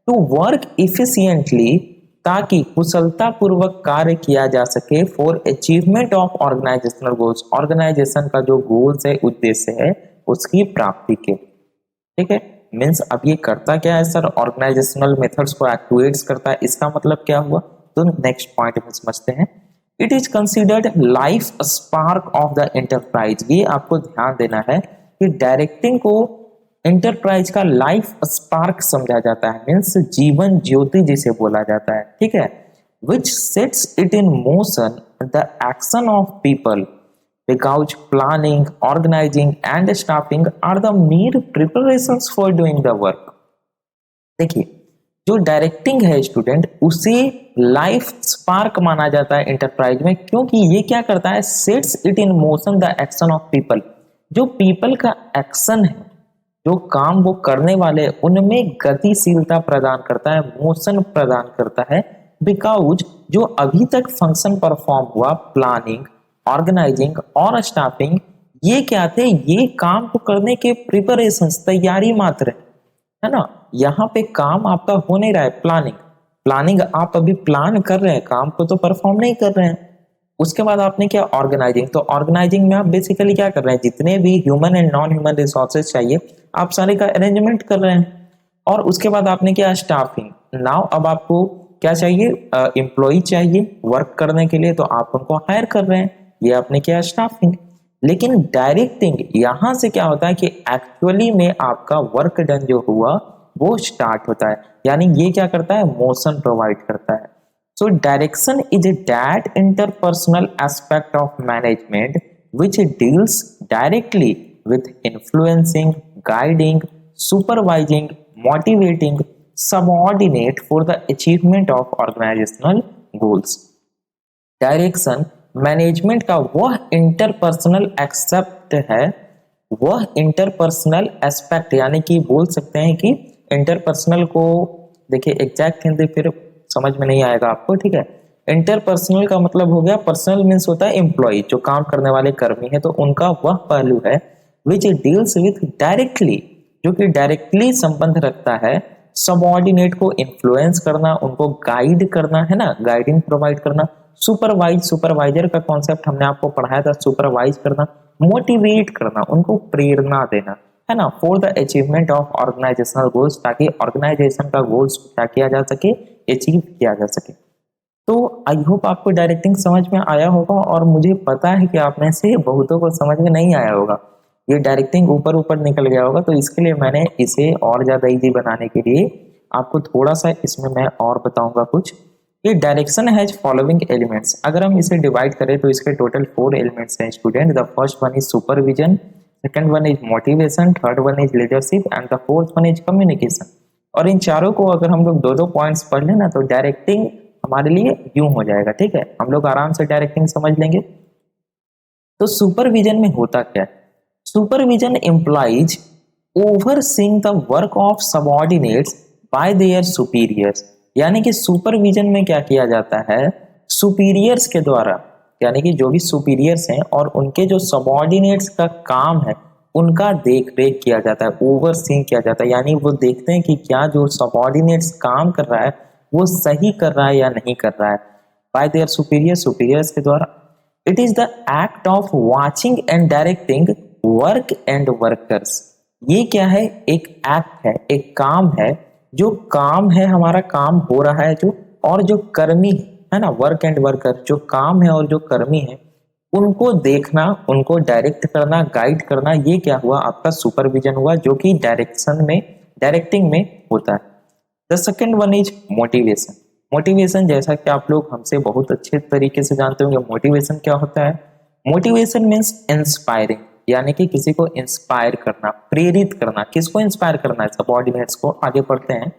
टू वर्क इफिशियंटली, ताकि कुशलता पूर्वक कार्य किया जा सके, for achievement of organisational goals, organisation का जो गोल्स है, उद्देश्य है, उसकी प्राप्ति के। ठीक है, मीन्स अब ये करता क्या है सर, ऑर्गेनाइजेशनल मेथड्स को एक्टिवेट्स करता है, इसका मतलब क्या हुआ। तो नेक्स्ट पॉइंट में समझते हैं। It is considered life spark of the enterprise. ये आपको ध्यान देना है कि डायरेक्टिंग को एंटरप्राइज का लाइफ स्पार्क समझा जाता है, मीन्स जीवन ज्योति जिसे बोला जाता है, ठीक है। Which sets it in motion the action of people, because planning, organizing and staffing are the mere preparations for doing the work। देखिए जो डायरेक्टिंग है स्टूडेंट, उसे लाइफ स्पार्क माना जाता है इंटरप्राइज में, क्योंकि ये क्या करता है, sets it in motion the action of people. जो पीपल का एक्शन है, जो काम वो करने वाले, उनमें गतिशीलता प्रदान करता है, मोशन प्रदान करता है। बिकॉज जो अभी तक फंक्शन परफॉर्म हुआ, प्लानिंग, ऑर्गेनाइजिंग और स्टाफिंग, ये क्या थे, ये काम को करने के प्रिपरेशन, तैयारी मात्र है ना। यहाँ पे काम आपका हो नहीं रहा है, प्लानिंग। प्लानिंग आप अभी प्लान कर रहे हैं, काम को तो परफॉर्म नहीं कर रहे हैं। उसके बाद आपने क्या, ऑर्गेनाइजिंग। तो ऑर्गेनाइजिंग में आप बेसिकली क्या कर रहे हैं, जितने भी human and non human resources चाहिए, आप सारे का अरेंजमेंट कर रहे हैं। और उसके बाद आपने क्या, स्टाफिंग। नाउ अब आपको क्या चाहिए, एम्प्लॉय चाहिए वर्क करने के लिए, तो आप उनको हायर कर रहे हैं, ये आपने क्या, स्टाफिंग। लेकिन डायरेक्टिंग, यहां से क्या होता है कि एक्चुअली में आपका वर्क डन जो हुआ वो स्टार्ट होता है, यानी ये क्या करता है, मोशन प्रोवाइड करता है। So direction is that interpersonal aspect of management which deals directly with influencing, guiding, supervising, motivating subordinate for the achievement of organizational goals. Direction management का वह इंटरपर्सनल एक्सेप्ट है, वह इंटरपर्सनल एस्पेक्ट, यानी कि बोल सकते हैं कि इंटरपर्सनल को, देखिए एग्जैक्ट हिंदी फिर समझ में नहीं आएगा आपको, ठीक है। इंटरपर्सनल का मतलब हो गया, पर्सनल मीन्स होता है एम्प्लॉय, जो काम करने वाले कर्मी है, तो उनका वह पहलू है विच डील्स विथ डायरेक्टली, जो कि डायरेक्टली संबंध रखता है सबऑर्डिनेट को इन्फ्लुएंस करना, उनको गाइड करना, है ना, गाइडिंग प्रोवाइड करना। सुपरवाइज, सुपरवाइजर का कॉन्सेप्ट हमने आपको पढ़ाया था, सुपरवाइज करना, मोटिवेट करना, उनको प्रेरणा देना, है ना, for the achievement of organisational goals, ताकि ऑर्गेनाइजेशन का गोल्स क्या किया जा सके, अचीव किया जा सके। तो आई होप आपको डायरेक्टिंग समझ में आया होगा, और मुझे पता है कि आप में से बहुतों को समझ में नहीं आया होगा, ये डायरेक्टिंग ऊपर ऊपर निकल गया होगा। तो इसके लिए मैंने इसे और ज्यादा इजी बनाने के लिए आपको थोड़ा सा इसमें मैं और बताऊंगा कुछ। ये डायरेक्शन हैज फॉलोइंग एलिमेंट्स, अगर हम इसे डिवाइड करें तो इसके टोटल 4 एलिमेंट्स हैं student. The first one is supervision, second one is motivation, third one is leadership and the fourth one is communication. और इन चारों को अगर हम लोग दो दो पॉइंट्स पढ़ लें ना, तो डायरेक्टिंग हमारे लिए यूं हो जाएगा, ठीक है, हम लोग आराम से डायरेक्टिंग समझ लेंगे। तो सुपरविजन में होता क्या है, supervision implies overseeing the work of subordinates by their superiors, यानी कि सुपरविजन में क्या किया जाता है, सुपीरियर्स के द्वारा, यानी कि जो भी सुपीरियर्स हैं और उनके जो सबऑर्डिनेट्स का काम है, उनका देख रेख किया जाता है, ओवरसीइंग किया जाता है, यानी वो देखते हैं कि क्या जो सबऑर्डिनेट्स काम कर रहा है वो सही कर रहा है या नहीं कर रहा है, बाय देयर सुपीरियर, सुपीरियर्स के द्वारा। It is the act of watching and directing work and workers. ये क्या है, एक एक्ट है, एक काम है, जो काम है, हमारा काम हो रहा है जो, और जो कर्मी है ना, वर्क एंड वर्कर, जो काम है और जो कर्मी है, उनको देखना, उनको डायरेक्ट करना, गाइड करना, ये क्या हुआ, आपका सुपरविजन हुआ, जो कि डायरेक्शन में, डायरेक्टिंग में होता है। The second one is motivation. Motivation, जैसा कि आप लोग हमसे बहुत अच्छे तरीके से जानते होंगे, मोटिवेशन क्या होता है, मोटिवेशन मीन्स इंस्पायरिंग, यानी कि किसी को इंस्पायर करना, प्रेरित करना। किसको इंस्पायर करना है, सबऑर्डिनेट्स को। आगे पढ़ते हैं,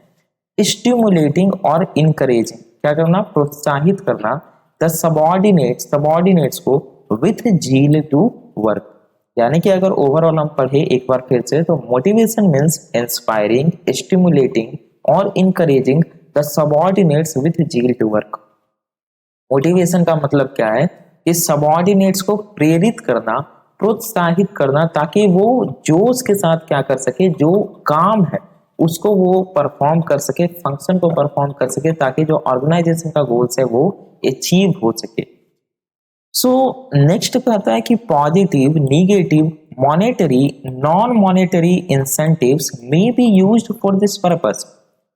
स्टिमुलेटिंग और इनकरेजिंग, क्या करना, प्रोत्साहित करना, द सबऑर्डिनेट्स, सबऑर्डिनेट्स को विथ जील टू वर्क। यानी कि अगर ओवरऑल हम पढ़े एक बार फिर से, तो मोटिवेशन मीन्स इंस्पायरिंग, स्टिमुलेटिंग और encouraging the subordinates with zeal to work. Motivation का मतलब क्या है कि सबऑर्डिनेट्स को प्रेरित करना, प्रोत्साहित करना, ताकि वो जोश के साथ क्या कर सके, जो काम है उसको वो परफॉर्म कर सके, फंक्शन को परफॉर्म कर सके, ताकि जो ऑर्गेनाइजेशन का गोल्स है वो अचीव हो सके। सो नेक्स्ट पे आता है कि positive, negative, monetary, non monetary incentives may be used for this purpose.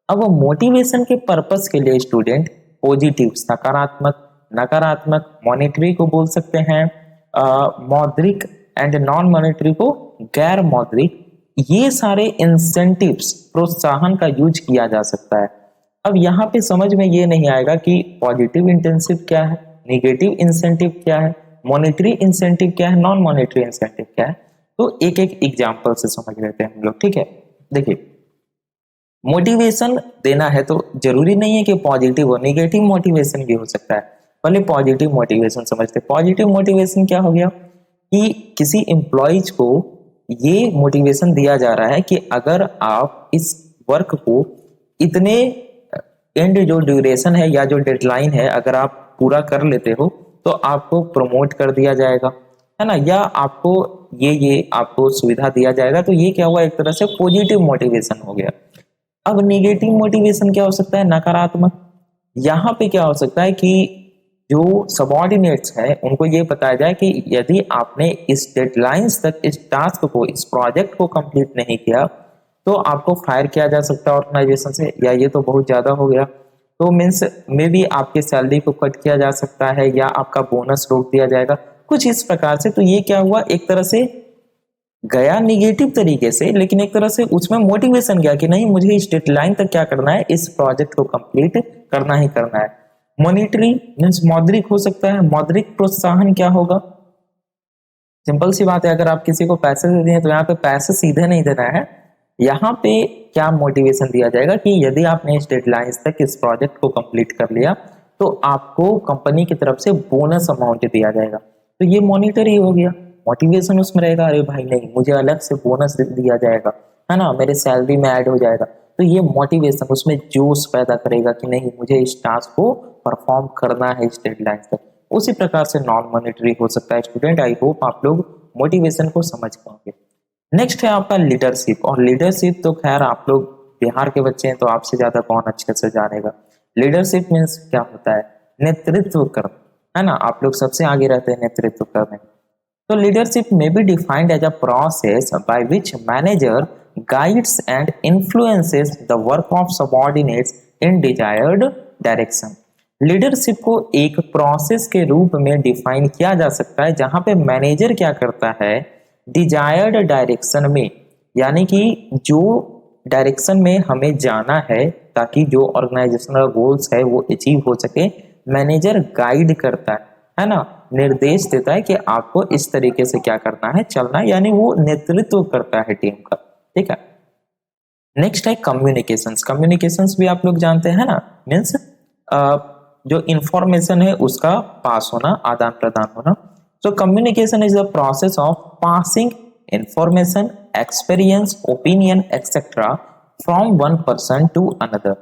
अब मोटिवेशन के पर्पस के लिए स्टूडेंट पॉजिटिव सकारात्मक, नकारात्मक मॉनेटरी को बोल सकते हैं मौद्रिक, एंड नॉन मॉनेटरी को गैर मौद्रिक, ये सारे इंसेंटिव्स, प्रोत्साहन का यूज किया जा सकता है। अब यहाँ पे समझ में ये नहीं आएगा कि पॉजिटिव इंटेंसिव क्या है, निगेटिव इंसेंटिव क्या है, मॉनेटरी इंसेंटिव क्या है, नॉन मॉनेटरी इंसेंटिव क्या है। तो एक एक एग्जांपल से समझ लेते हैं हम लोग, ठीक है। देखिए, मोटिवेशन देना है तो जरूरी नहीं है कि पॉजिटिव हो, नेगेटिव मोटिवेशन भी हो सकता है। पहले पॉजिटिव मोटिवेशन समझते। पॉजिटिव मोटिवेशन क्या हो गया कि किसी एम्प्लॉयज को ये मोटिवेशन दिया जा रहा है कि अगर आप इस वर्क को इतने एंड जो ड्यूरेशन है या जो डेडलाइन है अगर आप पूरा कर लेते हो तो आपको प्रमोट कर दिया जाएगा, है ना, या आपको ये आपको सुविधा दिया जाएगा। तो ये क्या हुआ, एक तरह से पॉजिटिव मोटिवेशन हो गया। अब नेगेटिव मोटिवेशन क्या हो सकता है, नकारात्मक। यहाँ पे क्या हो सकता है कि जो सबॉर्डिनेट्स हैं उनको ये बताया जाए कि यदि आपने इस डेडलाइंस तक इस टास्क को, इस प्रोजेक्ट को कंप्लीट नहीं किया तो आपको फायर किया जा सकता है ऑर्गेनाइजेशन से, या ये तो बहुत ज्यादा हो गया तो मीन्स मे बी आपके सैलरी को कट किया जा सकता है या आपका बोनस रोक दिया जाएगा, कुछ इस प्रकार से। तो ये क्या हुआ, एक तरह से गया निगेटिव तरीके से, लेकिन एक तरह से उसमें मोटिवेशन गया कि नहीं मुझे इस डेडलाइन तक क्या करना है, इस प्रोजेक्ट को कंप्लीट करना ही करना है। मॉनिटरी मीन्स मौद्रिक हो सकता है। मौद्रिक प्रोत्साहन क्या होगा, सिंपल सी बात है, अगर आप किसी को पैसे दे दिए तो यहाँ पे पैसे सीधे नहीं देना है। यहाँ पे क्या मोटिवेशन दिया जाएगा कि यदि आपने इस डेडलाइन तक इस प्रोजेक्ट को कंप्लीट कर लिया तो आपको कंपनी की तरफ से बोनस अमाउंट दिया जाएगा। तो ये मॉनिटरी हो गया, मोटिवेशन उसमें रहेगा, अरे भाई नहीं मुझे अलग से बोनस दिया जाएगा, है ना, मेरे सैलरी में ऐड हो जाएगा। तो ये मोटिवेशन उसमें जोश पैदा करेगा कि नहीं मुझे इस टास्क को परफॉर्म करना है इस डेडलाइन तक। उसी प्रकार से नॉन मॉनिटरी हो सकता है। स्टूडेंट आई होप आप लोग मोटिवेशन को समझ पाओगे। नेक्स्ट है आपका लीडरशिप। और लीडरशिप तो खैर आप लोग बिहार के बच्चे हैं तो आपसे ज्यादा कौन अच्छे से जानेगा। लीडरशिप मीन्स क्या होता है, नेतृत्व करना, है ना, आप लोग सबसे आगे रहते हैं नेतृत्व करने। तो लीडरशिप में be defined as a process by which manager guides and influences the work of subordinates in desired direction. Leadership को एक प्रोसेस के रूप में डिफाइन किया जा सकता है जहां पे मैनेजर क्या करता है, डिजायर्ड डायरेक्शन में, यानी कि जो डायरेक्शन में हमें जाना है ताकि जो ऑर्गेनाइजेशनल गोल्स है वो अचीव हो सके, मैनेजर गाइड करता है ना, निर्देश देता है कि आपको इस तरीके से क्या करना है, चलना है, यानी वो नेतृत्व करता है टीम का। ठीक है। नेक्स्ट है कम्युनिकेशंस। कम्युनिकेशंस भी आप लोग जानते हैं ना, मीन्स जो इंफॉर्मेशन है उसका पास होना, आदान प्रदान होना। So communication is the process of passing information, experience, opinion, etc. from one person to another.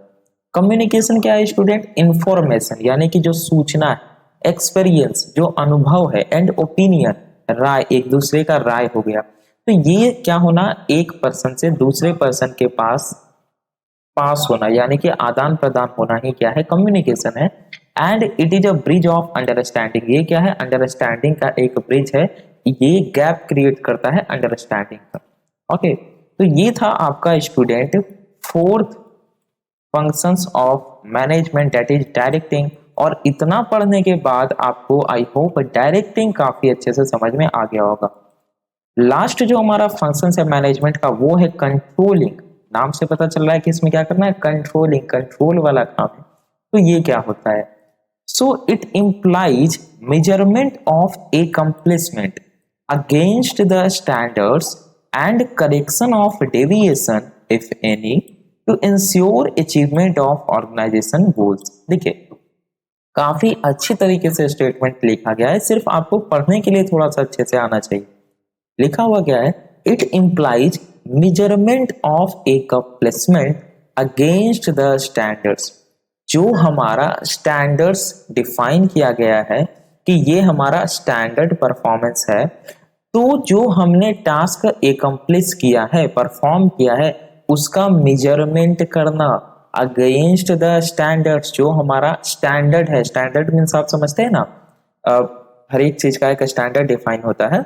Communication क्या है स्टूडेंट, इंफॉर्मेशन यानी कि जो सूचना है, एक्सपीरियंस जो अनुभव है, एंड ओपिनियन राय, एक दूसरे का राय हो गया। तो ये क्या होना, एक पर्सन से दूसरे पर्सन के पास होना, यानी कि आदान प्रदान होना ही क्या है, कम्युनिकेशन है। And it is a bridge of understanding. ये क्या है, अंडरस्टैंडिंग का एक ब्रिज है, ये गैप क्रिएट करता है अंडरस्टैंडिंग का। ओके, तो ये था आपका student fourth functions of management, that is directing. और इतना पढ़ने के बाद आपको आई होप डायरेक्टिंग काफी अच्छे से समझ में आ गया होगा। लास्ट जो हमारा फंक्शन है मैनेजमेंट का वो है कंट्रोलिंग। नाम से पता चल रहा है कि इसमें क्या करना है, कंट्रोलिंग, कंट्रोल वाला काम है। तो ये क्या होता है, so it implies measurement of accomplishment against the standards and correction of deviation if any to ensure achievement of organization goals। देखिए काफी अच्छी तरीके से स्टेटमेंट लिखा गया है, सिर्फ आपको पढ़ने के लिए थोड़ा सा अच्छे से आना चाहिए। लिखा हुआ क्या है, it implies measurement of accomplishment against the standards. जो हमारा स्टैंडर्ड्स डिफाइन किया गया है कि ये हमारा स्टैंडर्ड परफॉर्मेंस है, तो जो हमने टास्क एकम्प्लिश किया है, परफॉर्म किया है, उसका मेजरमेंट करना अगेंस्ट द स्टैंडर्ड्स। जो हमारा स्टैंडर्ड है, स्टैंडर्ड मीन्स आप समझते हैं ना, हर एक चीज का एक स्टैंडर्ड डिफाइन होता है,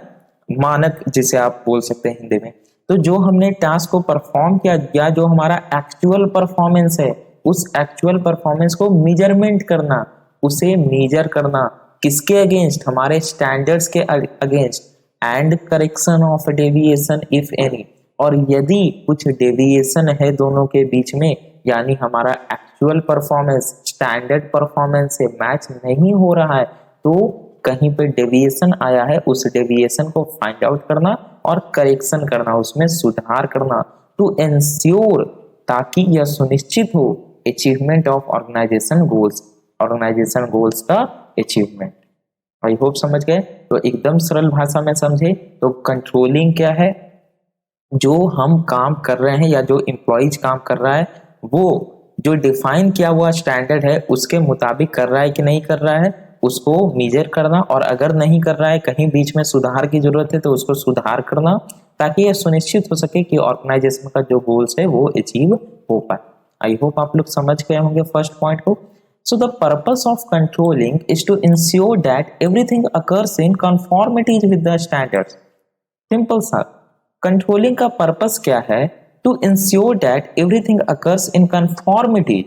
मानक जिसे आप बोल सकते हैं हिंदी में। तो जो हमने टास्क को परफॉर्म किया या जो हमारा एक्चुअल परफॉर्मेंस है, उस एक्चुअल परफॉर्मेंस को मेजरमेंट करना, उसे मेजर करना किसके अगेंस्ट, हमारे स्टैंडर्ड्स के against. And correction of deviation if any. और यदि कुछ डेविएशन है दोनों के बीच में, यानी हमारा एक्चुअल परफॉर्मेंस स्टैंडर्ड परफॉर्मेंस से मैच नहीं हो रहा है, तो कहीं पे डेविएशन आया है, उस डेविएशन को फाइंड आउट करना और करेक्शन करना, उसमें सुधार करना, टू एंश्योर, ताकि यह सुनिश्चित हो अचीवमेंट ऑफ ऑर्गेनाइजेशन गोल्स का अचीवमेंट। आई होप समझ गए। तो एकदम सरल भाषा में समझे तो कंट्रोलिंग क्या है, जो हम काम कर रहे हैं या जो एम्प्लॉइज काम कर रहा है वो जो डिफाइन किया हुआ स्टैंडर्ड है उसके मुताबिक कर रहा है कि नहीं कर रहा है, उसको मेजर करना, और अगर नहीं कर रहा है, कहीं बीच में सुधार की जरूरत है तो उसको सुधार करना, ताकि यह सुनिश्चित हो सके कि ऑर्गेनाइजेशन का जो गोल्स है वो अचीव हो पाए। आई होप आप लोग समझ गए होंगे फर्स्ट पॉइंट को। So the purpose of controlling is to ensure that everything occurs in conformity with the standards. Simple सा, कंट्रोलिंग का पर्पस क्या है, to ensure that everything occurs in conformity,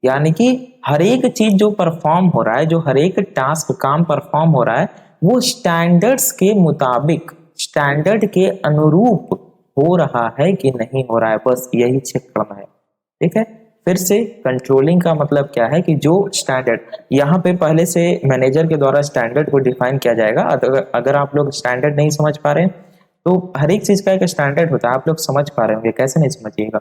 यानी कि हर एक चीज जो परफॉर्म हो रहा है, जो हर एक टास्क काम परफॉर्म हो रहा है वो स्टैंडर्ड्स के मुताबिक, स्टैंडर्ड के अनुरूप हो रहा है कि नहीं हो रहा है, बस यही चेक करना है। ठीक है, फिर से कंट्रोलिंग का मतलब क्या है कि जो स्टैंडर्ड, यहाँ पे पहले से मैनेजर के द्वारा स्टैंडर्ड को डिफाइन किया जाएगा। अगर आप लोग स्टैंडर्ड नहीं समझ पा रहे हैं तो हर एक चीज का एक स्टैंडर्ड होता है, आप लोग समझ पा रहे होंगे, कैसे नहीं समझिएगा।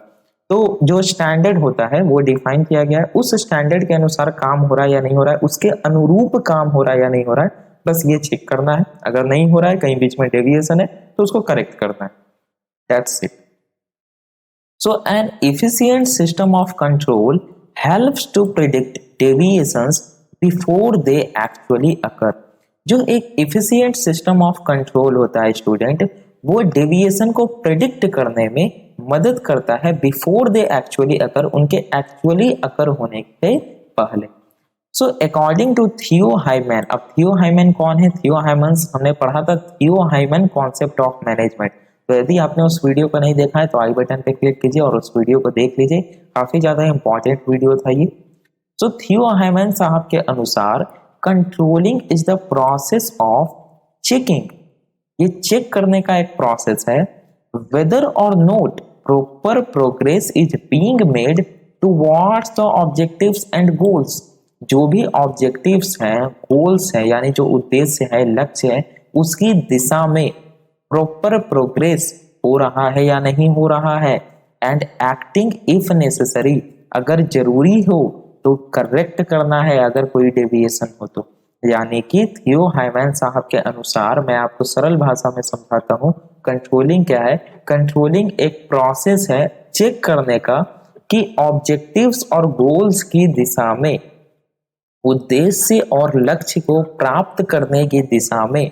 तो जो स्टैंडर्ड होता है वो डिफाइन किया गया है, उस स्टैंडर्ड के अनुसार काम हो रहा है या नहीं हो रहा है, उसके अनुरूप काम हो रहा है या नहीं हो रहा है, बस ये चेक करना है। अगर नहीं हो रहा है, कहीं बीच में डेविएशन है तो उसको करेक्ट करना है। That's it. So an efficient system of control helps to predict deviations before they actually occur. जो एक efficient system of control होता है स्टूडेंट, वो डेविएशन को प्रिडिक्ट करने में मदद करता है बिफोर दे एक्चुअली अकर, उनके एक्चुअली अकर होने के पहले। सो अकॉर्डिंग टू थियो हाइमैन, अब थियो हाइमैन कौन है? थियो हाइमन हमने पढ़ा था, थियो हाइमैन कॉन्सेप्ट ऑफ मैनेजमेंट। तो यदि आपने उस वीडियो को नहीं देखा है तो आई बटन पे क्लिक कीजिए और उस वीडियो को देख लीजिए, काफी ज्यादा इंपॉर्टेंट वीडियो था ये। सो थियो हाइमैन साहब के अनुसार controlling is the process of checking, ये चेक करने का एक प्रोसेस है, वेदर और note proper progress is being made towards the objectives and goals. जो भी ऑब्जेक्टिव्स हैं, गोल्स हैं, यानी जो उद्देश्य है, लक्ष्य है, उसकी दिशा में प्रॉपर प्रोग्रेस हो रहा है या नहीं हो रहा है, एंड एक्टिंग इफ नेसेसरी, अगर जरूरी हो तो करेक्ट करना है अगर कोई डेविएशन हो तो। यानी कि थियो हाइमैन साहब के अनुसार, मैं आपको सरल भाषा में समझाता हूँ, कंट्रोलिंग क्या है। कंट्रोलिंग एक प्रोसेस है चेक करने का कि ऑब्जेक्टिव्स और गोल्स की दिशा में, उद्देश्य और लक्ष्य को प्राप्त करने की दिशा में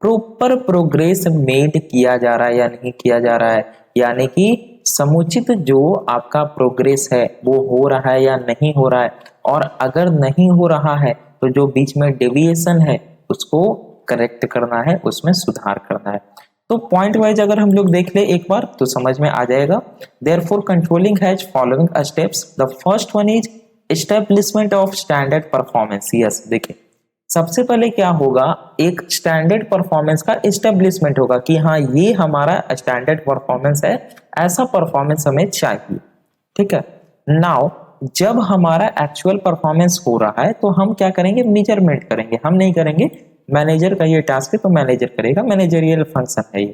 प्रॉपर प्रोग्रेस मेड किया जा रहा है या नहीं किया जा रहा है, यानी कि समुचित जो आपका प्रोग्रेस है वो हो रहा है या नहीं हो रहा है, और अगर नहीं हो रहा है तो जो बीच में डेविएशन है उसको करेक्ट करना है, उसमें सुधार करना है। तो पॉइंट वाइज अगर हम लोग देख ले एक बार तो समझ में आ जाएगा। Therefore controlling has following steps. The first one is establishment of standard performance. Yes, देखिए सबसे पहले क्या होगा, एक स्टैंडर्ड परफॉर्मेंस का एस्टेब्लिशमेंट होगा कि हाँ ये हमारा स्टैंडर्ड परफॉर्मेंस है, ऐसा परफॉर्मेंस हमें चाहिए। ठीक है, नाउ जब हमारा एक्चुअल परफॉर्मेंस हो रहा है तो हम क्या करेंगे, मेजरमेंट करेंगे। हम नहीं करेंगे, मैनेजर का ये टास्क है तो मैनेजर करेगा, मैनेजरियल फंक्शन है ये।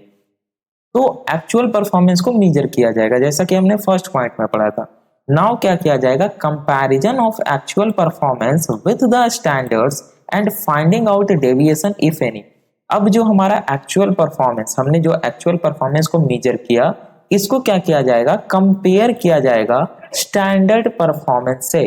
तो एक्चुअल परफॉर्मेंस को मेजर किया जाएगा, जैसा कि हमने फर्स्ट पॉइंट में पढ़ा था। नाउ क्या किया जाएगा, comparison of actual performance with the standards and finding out deviation if any. अब जो हमारा एक्चुअल परफॉर्मेंस, हमने जो एक्चुअल परफॉर्मेंस को मेजर किया, इसको क्या किया जाएगा, कंपेयर किया जाएगा स्टैंडर्ड परफॉर्मेंस से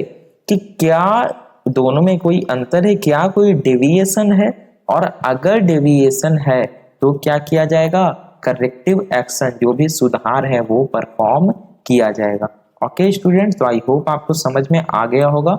कि क्या दोनों में कोई अंतर है, क्या कोई डेविएशन है, और अगर डेविएशन है तो क्या किया जाएगा, करेक्टिव एक्शन, जो भी सुधार है वो परफॉर्म किया जाएगा। ओके स्टूडेंट्स, तो आई होप आपको समझ में आ गया होगा।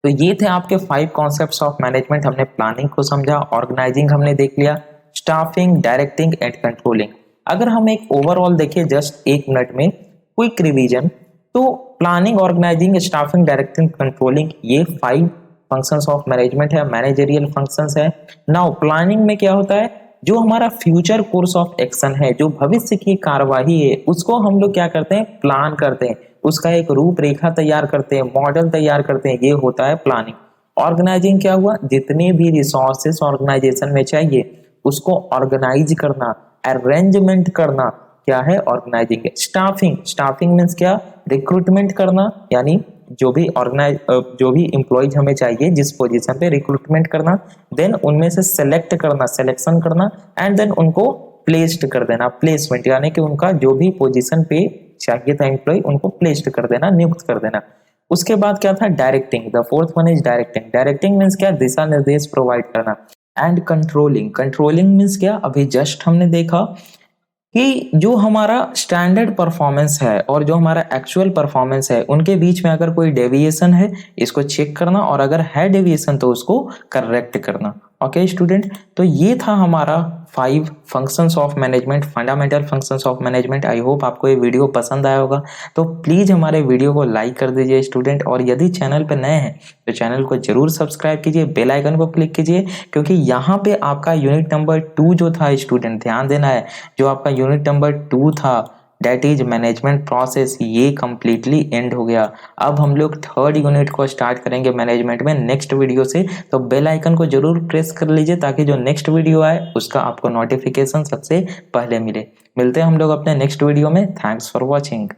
तो ये थे आपके 5 कॉन्सेप्ट्स ऑफ मैनेजमेंट। हमने प्लानिंग को समझा, ऑर्गेनाइजिंग हमने देख लिया, स्टाफिंग, डायरेक्टिंग एंड कंट्रोलिंग। अगर हम एक ओवरऑल देखें जस्ट 1 मिनट में क्विक रिवीजन, तो planning, organising, staffing, directing, controlling, ये 5 फंक्शंस ऑफ मैनेजमेंट है, मैनेजरियल फंक्शंस है। नाउ प्लानिंग में क्या होता है, जो हमारा फ्यूचर कोर्स ऑफ एक्शन है, जो भविष्य की कार्यवाही है, उसको हम लोग क्या करते हैं, प्लान करते हैं, उसका एक रूपरेखा तैयार करते हैं, मॉडल तैयार करते हैं, ये होता है प्लानिंग। ऑर्गेनाइजिंग क्या हुआ, जितने भी रिसोर्सेस ऑर्गेनाइजेशन में चाहिए उसको ऑर्गेनाइज करना, अरेंजमेंट करना, क्या है, ऑर्गेनाइजिंग है। स्टाफिंग, स्टाफिंग मीन्स क्या, रिक्रूटमेंट करना, यानी जो भी एम्प्लॉयज हमें चाहिए जिस पोजीशन पे, रिक्रूटमेंट करना, देन उनमें से सेलेक्ट करना, सिलेक्शन करना, एंड देन उनको प्लेस्ड कर देना, प्लेसमेंट, यानी कि उनका जो भी पोजीशन पे चाहिए था एम्प्लॉय, उनको प्लेस्ड कर देना, नियुक्त कर देना। उसके बाद क्या था, directing, the fourth one is directing. Directing means क्या, दिशा निर्देश प्रोवाइड करना। एंड कंट्रोलिंग, कंट्रोलिंग मीन्स क्या, अभी जस्ट हमने देखा कि जो हमारा स्टैंडर्ड परफॉर्मेंस है और जो हमारा एक्चुअल परफॉर्मेंस है उनके बीच में अगर कोई डेविएशन है, इसको चेक करना, और अगर है डेविएशन तो उसको करेक्ट करना। ओके स्टूडेंट, तो ये था हमारा 5 functions of management, fundamental functions of management. I hope आपको ये वीडियो पसंद आया होगा। तो प्लीज हमारे वीडियो को लाइक कर दीजिए स्टूडेंट, और यदि चैनल पर नए हैं तो चैनल को जरूर सब्सक्राइब कीजिए, बेल आइकन को क्लिक कीजिए, क्योंकि यहाँ पे आपका यूनिट नंबर 2 जो था स्टूडेंट, ध्यान देना है, जो आपका यूनिट नंबर 2 था, दैट इज मैनेजमेंट प्रोसेस, ये कंप्लीटली एंड हो गया। अब हम लोग थर्ड यूनिट को स्टार्ट करेंगे मैनेजमेंट में नेक्स्ट वीडियो से। तो बेल आइकन को जरूर प्रेस कर लीजिए ताकि जो नेक्स्ट वीडियो आए उसका आपको नोटिफिकेशन सबसे पहले मिले। मिलते हैं हम लोग अपने नेक्स्ट वीडियो में। Thanks for watching.